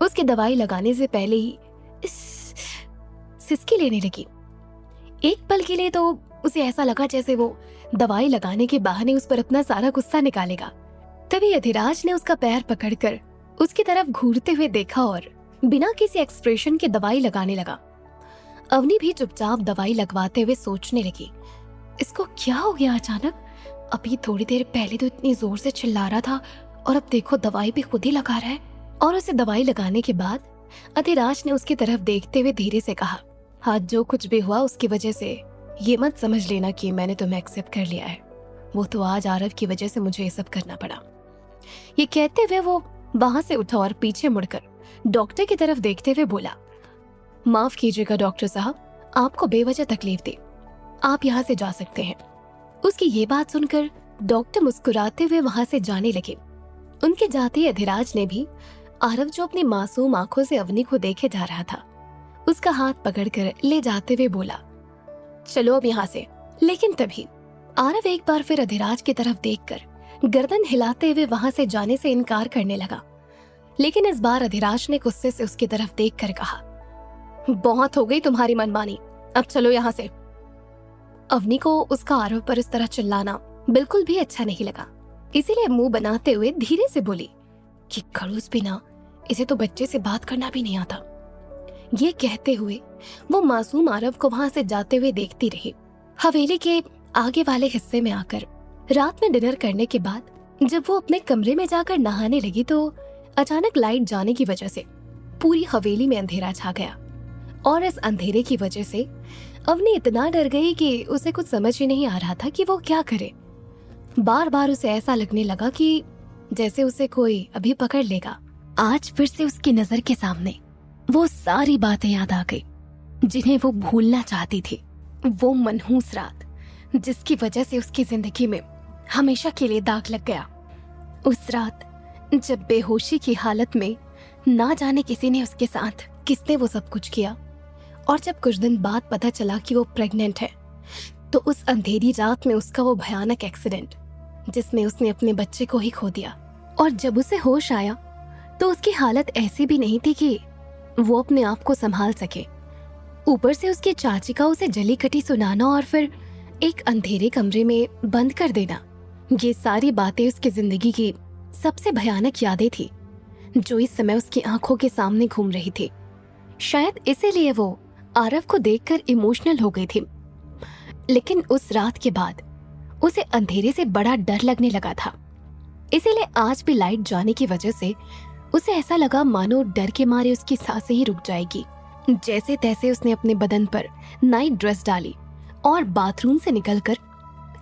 उसकी दवाई लगाने से पहले ही सिसकी लेने लगी। एक पल के लिए तो उसे ऐसा लगा जैसे वो दवाई लगाने के बहाने उस पर अपना सारा गुस्सा निकालेगा। तभी अधिराज ने उसका पैर पकड़कर उसकी तरफ घूरते हुए देखा और बिना किसी एक्सप्रेशन के दवाई लगाने लगा। अवनी भी चुपचाप दवाई लगवाते हुए सोचने लगी, इसको क्या हो गया अचानक? अभी थोड़ी देर पहले तो इतनी जोर से चिल्ला रहा था और अब देखो दवाई भी खुद ही लगा रहा है। और उसे दवाई लगाने के बाद अधिराज ने उसकी तरफ देखते हुए धीरे से कहा, आज जो कुछ भी हुआ उसकी वजह से ये मत समझ लेना कि मैंने तुम्हें एक्सेप्ट कर लिया है। वो तो आज आरव की वजह से मुझे ये सब करना पड़ा। ये कहते हुए वो वहां से उठा और पीछे मुड़कर डॉक्टर की तरफ देखते हुए बोला, माफ कीजिएगा डॉक्टर साहब, आपको बेवजह तकलीफ दी, आप यहाँ से जा सकते हैं। उसकी ये बात सुनकर डॉक्टर मुस्कुराते हुए वहां से जाने लगे। उनके जाते ही अधिराज ने भी आरव, जो अपनी मासूम आंखों से अवनी को देखे जा रहा था, उसका हाथ पकड़कर ले जाते हुए बोला, चलो अब यहाँ से। लेकिन तभी आरव एक बार फिर अधिराज की तरफ देखकर गर्दन हिलाते हुए वहां से जाने से इनकार करने लगा। लेकिन इस बार अधिराज ने गुस्से से उसकी तरफ देखकर कहा, बहुत हो गई तुम्हारी मनमानी, अब चलो यहाँ से। अवनी को उसका आरव पर इस तरह चिल्लाना बिल्कुल भी अच्छा नहीं लगा, इसीलिए मुंह बनाते हुए धीरे से बोली कि खड़ूस भी ना, इसे तो बच्चे से बात करना भी नहीं आता। ये कहते हुए वो मासूम आरव को वहां से जाते हुए देखती रही। हवेली के आगे वाले हिस्से में आकर रात में डिनर करने के बाद जब वो अपने कमरे में जाकर नहाने लगी तो अचानक लाइट जाने की वजह से पूरी हवेली में अंधेरा छा गया। और इस अंधेरे की वजह से अवनी इतना डर गई कि उसे कुछ समझ ही नहीं आ रहा था कि वो क्या करे। बार बार उसे ऐसा लगने लगा कि जैसे उसे कोई अभी पकड़ लेगा। आज फिर से उसकी नजर के सामने वो सारी बातें याद आ गई जिन्हें वो भूलना चाहती थी। वो मनहूस रात जिसकी वजह से उसकी जिंदगी में हमेशा के लिए दाग लग गया। उस रात जब बेहोशी की हालत में ना जाने किसी ने उसके साथ किसने वो सब कुछ किया, और जब कुछ दिन बाद पता चला कि वो प्रेग्नेंट है, तो उस अंधेरी रात में उसका वो भयानक एक्सीडेंट जिसमें उसने अपने बच्चे को ही खो दिया। और जब उसे होश आया तो उसकी हालत ऐसी भी नहीं थी कि वो अपने आप को संभाल सके। ऊपर से उसकी चाची का उसे जली कटी सुनाना और फिर एक अंधेरे कमरे में बंद कर देना, ये सारी बातें उसकी जिंदगी की सबसे भयानक यादें थी जो इस समय उसकी आंखों के सामने घूम रही थी। शायद इसीलिए वो आरव को देखकर इमोशनल हो गई थी। लेकिन उस रात के बाद उसे अंधेरे से बड़ा डर लगने लगा था। इसीलिए आज भी लाइट जाने की वजह से उसे ऐसा लगा मानो डर के मारे उसकी सांसें ही रुक जाएगी। जैसे तैसे उसने अपने बदन पर नाइट ड्रेस डाली और बाथरूम से निकलकर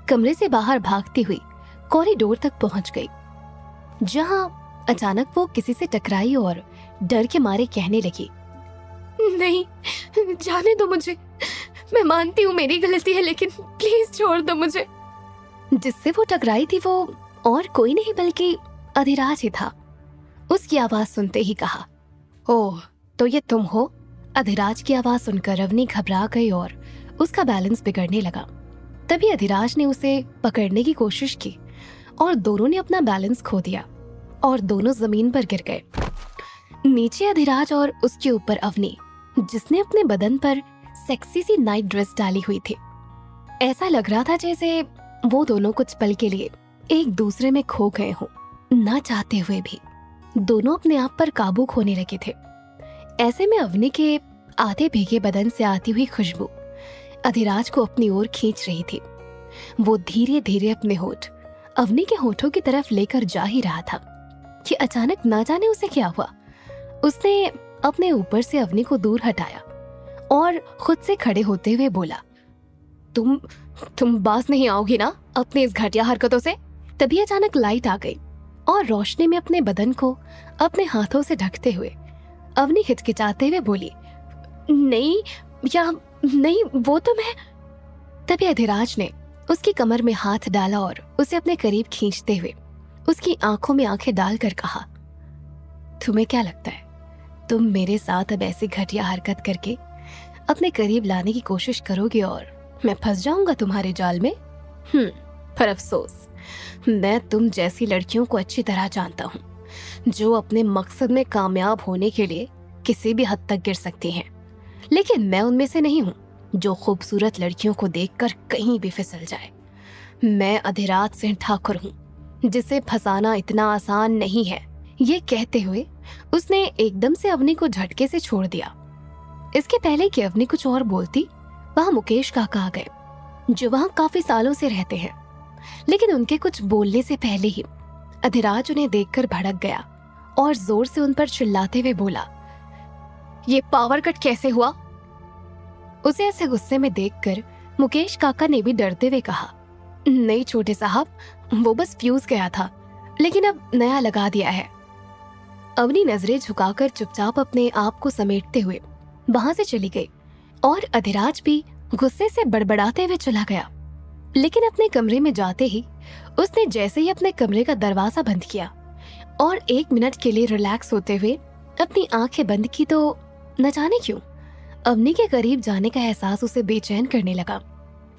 कमरे से बाहर भागती हुई कॉरिडोर तक पहुंच गई, जहां अचानक वो किसी से टकराई और डर के मारे कहने लगी, नहीं, जाने दो मुझे, मैं मानती हूँ मेरी गलती है, लेकिन प्लीज छोड़ दो मुझे। जिससे वो टकराई थी वो और कोई नहीं बल्कि अधिराज ही था। उसकी आवाज सुनते ही कहा, ओह तो ये तुम हो। अधिराज की आवाज सुनकर अवनी घबरा गई और उसका बैलेंस बिगड़ने लगा। तभी अधिराज ने उसे पकड़ने की कोशिश की और दोनों ने अपना बैलेंस खो दिया और दोनों जमीन पर गिर गए। नीचे अधिराज और उसके ऊपर अवनी, जिसने अपने बदन पर सेक्सी सी नाइट ड्रेस डाली हुई थी। ऐसा लग रहा था जैसे वो दोनों कुछ पल के लिए एक दूसरे में खो गए हों। ना चाहते हुए भी दोनों अपने आप पर काबू खोने लगे थे। ऐसे में अवनी के आधे भीगे बदन से आती हुई खुशबू अधिराज को अपनी ओर खींच रही थी। वो धीरे धीरे अपने होठ अवनी के होठों की तरफ लेकर जा ही रहा था कि अचानक ना जाने उसे क्या हुआ। उसने अपने ऊपर से अवनी को दूर हटाया और खुद से खड़े होते हुए बोला, तुम बाज नहीं आओगी ना अपनी इस घटिया हरकतों से। तभी अचानक लाइट आ गई और रोशनी में अपने बदन को अपने हाथों से ढकते हुए अवनी हिचकिचाते हुए बोली, नहीं वो तो मैं। तभी अधिराज ने उसकी कमर में हाथ डाला और उसे अपने करीब खींचते हुए उसकी आंखों में आंखें डालकर कहा, तुम्हें क्या लगता है तुम मेरे साथ अब ऐसी घटिया हरकत करके अपने करीब लाने की कोशिश करोगे और मैं फंस जाऊंगा तुम्हारे जाल में? पर अफसोस, मैं तुम जैसी लड़कियों को अच्छी तरह जानता हूँ जो अपने मकसद में कामयाब होने के लिए किसी भी हद तक गिर सकती हैं। लेकिन मैं उनमें से नहीं हूँ जो खूबसूरत लड़कियों को देखकर कहीं भी फिसल जाए। मैं अधिराज सिंह ठाकुर हूँ जिसे फंसाना इतना आसान नहीं है। ये कहते हुए उसने एकदम से अवनी को झटके से छोड़ दिया। इसके पहले कि अवनी कुछ और बोलती, वहां मुकेश काका आ गए जो वहां काफी सालों से रहते हैं। लेकिन उनके कुछ बोलने से पहले ही अधिराज उन्हें देखकर भड़क गया और जोर से उन पर चिल्लाते हुए बोला, ये पावर कट कैसे हुआ? उसे ऐसे गुस्से में देखकर मुकेश काका ने भी डरते हुए कहा, नहीं छोटे साहब, वो बस फ्यूज गया था, लेकिन अब नया लगा दिया है। अवनी नजरें झुकाकर चुपचाप अपने आप को समेटते हुए वहां से चली गई और अधिराज भी गुस्से से बड़बड़ाते हुए चला गया। लेकिन अपने कमरे में जाते ही उसने जैसे ही अपने कमरे का दरवाजा बंद किया और 1 मिनट के लिए रिलैक्स होते हुए अपनी आंखें बंद की, तो न जाने क्यों अवनी के करीब जाने का एहसास उसे बेचैन करने लगा।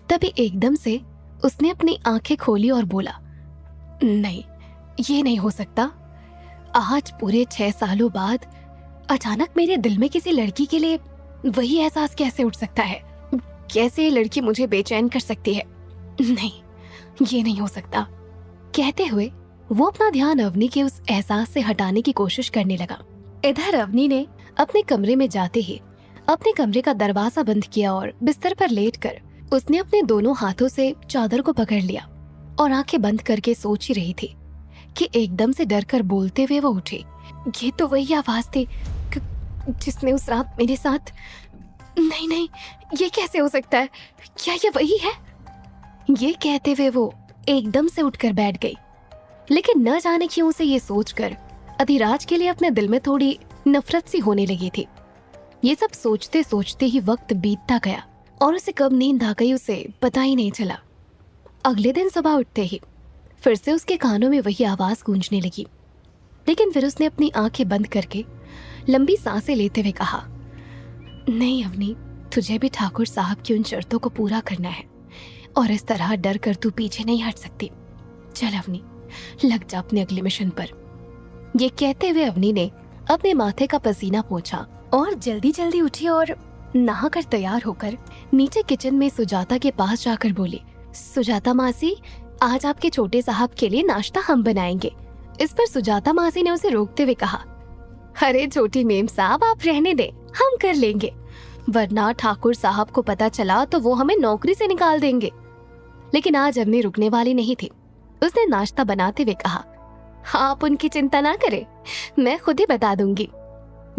तभी एकदम से उसने अपनी आंखें खोली और बोला, नहीं, ये नहीं हो सकता। आज पूरे 6 सालों बाद अचानक मेरे दिल में किसी लड़की के लिए वही एहसास कैसे उठ सकता है? कैसे ये लड़की मुझे बेचैन कर सकती है? नहीं, ये नहीं हो सकता। कहते हुए वो अपना ध्यान अवनी के उस एहसास से हटाने की कोशिश करने लगा। इधर अवनी ने अपने कमरे में जाते ही अपने कमरे का दरवाजा बंद किया और बिस्तर पर लेटकर उसने अपने दोनों हाथों से चादर को पकड़ लिया और आंखें बंद करके सोच ही रही थी कि एकदम से डर कर बोलते हुए वो उठी। ये तो वही आवाज थी जिसने उस रात मेरे साथ। नहीं नहीं, ये कैसे हो सकता है? क्या ये वही है? ये कहते हुए वो एकदम से उठकर बैठ गई। लेकिन न जाने क्यों उसे ये सोचकर अधिराज के लिए अपने दिल में थोड़ी नफरत सी होने लगी थी। ये सब सोचते सोचते ही वक्त बीतता गया और उसे कब नींद आ गई उसे पता ही नहीं चला। अगले दिन सुबह उठते ही फिर से उसके कानों में वही आवाज गूंजने लगी। लेकिन फिर उसने अपनी आंखें बंद करके लंबी सांसें लेते हुए कहा, नहीं अवनी, तुझे भी ठाकुर साहब की उन शर्तों को पूरा करना है और इस तरह डर कर तू पीछे नहीं हट सकती। चल अवनी, लग जा अपने अगले मिशन पर। ये कहते हुए अवनी ने अपने माथे का पसीना पोंछा और जल्दी जल्दी उठी और नहाकर तैयार होकर नीचे किचन में सुजाता के पास जाकर बोली, सुजाता मासी, आज आपके छोटे साहब के लिए नाश्ता हम बनाएंगे। इस पर सुजाता मासी ने उसे रोकते हुए कहा, अरे छोटी मेम साहब, आप रहने दें, हम कर लेंगे, वरना ठाकुर साहब को पता चला तो वो हमें नौकरी से निकाल देंगे। लेकिन आज अवनी रुकने वाली नहीं थी। उसने नाश्ता बनाते हुए कहा, आप उनकी चिंता ना करें, मैं खुद ही बता दूंगी।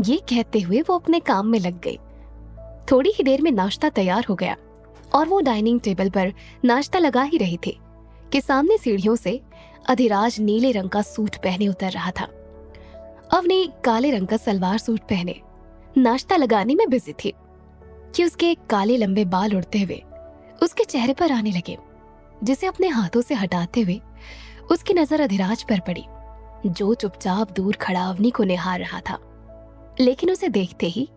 ये कहते हुए वो अपने काम में लग गई। थोड़ी ही देर में नाश्ता तैयार हो गया और वो डाइनिंग टेबल पर नाश्ता लगा ही रही थी कि सामने सीढ़ियों से अधिराज नीले रंग का सूट पहने उतर रहा था। अवनी काले रंग का सलवार सूट पहने नाश्ता लगाने में बिजी थी कि उसके काले लंबे बाल उड़ते हुए उसके चेहरे पर आने लगे, जिसे अपने हाथों से हटाते हुए उसकी नजर अधिराज पर पड़ी, जो चुपचाप दूर खड़ा अवनी को निहार रहा था। लेकिन उसे देखते ही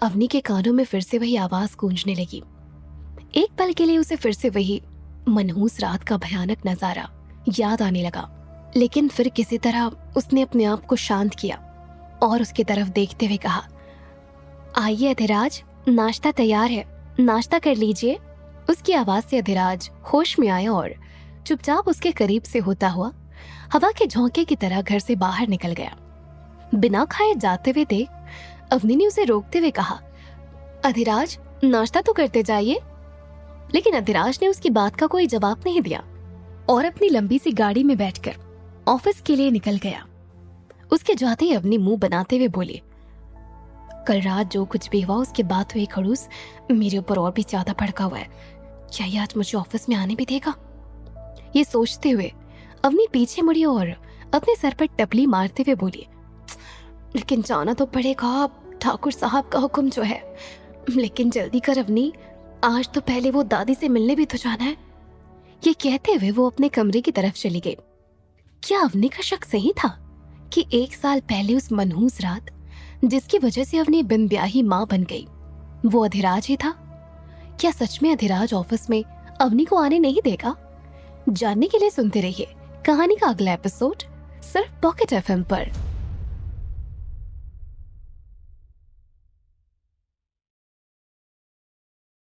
अवनी के कानों में फिर से वही आवाज गूंजने लगी। एक पल के लिए उसे फिर से वही मनहूस रात का भयानक नजारा याद आने लगा। लेकिन फिर किसी तरह उसने अपने आप को शांत किया और उसकी तरफ देखते हुए कहा, आइए अधिराज, नाश्ता तैयार है, नाश्ता कर लीजिए। उसकी आवाज से अधिराज होश में आया और चुपचाप उसके करीब से होता हुआ हवा के झोंके की तरह घर से बाहर निकल गया। बिना खाए जाते हुए देख अवनी ने उसे रोकते हुए कहा, अधिराज, नाश्ता तो करते जाइए। लेकिन अधिराज ने उसकी बात का कोई जवाब नहीं दिया और अपनी लंबी सी गाड़ी में बैठकर ऑफिस के लिए निकल गया। उसके जाते ही अवनी मुंह बनाते हुए बोली, कल रात जो कुछ भी हुआ उसके बाद तो एक खड़ूस मेरे ऊपर और भी ज्यादा भड़का हुआ है। क्या ये आज मुझे ऑफिस में आने भी देगा? ये सोचते हुए अवनी पीछे मुड़ी और अपने सर पर टपली मारते हुए बोली, लेकिन जाना तो पड़ेगा, ठाकुर साहब का हुक्म जो है। लेकिन जल्दी कर अवनी, आज तो पहले वो दादी से मिलने भी तो जाना है। ये कहते हुए वो अपने कमरे की तरफ चली गई। क्या अवनी का शक सही था कि 1 साल पहले उस मनहूस रात जिसकी वजह से अवनी बिन ब्याही माँ बन गई, वो अधिराज ही था? क्या सच में अधिराज ऑफिस में अवनी को आने नहीं देगा? जानने के लिए सुनते रहिए कहानी का अगला एपिसोड सिर्फ पॉकेट एफएम पर।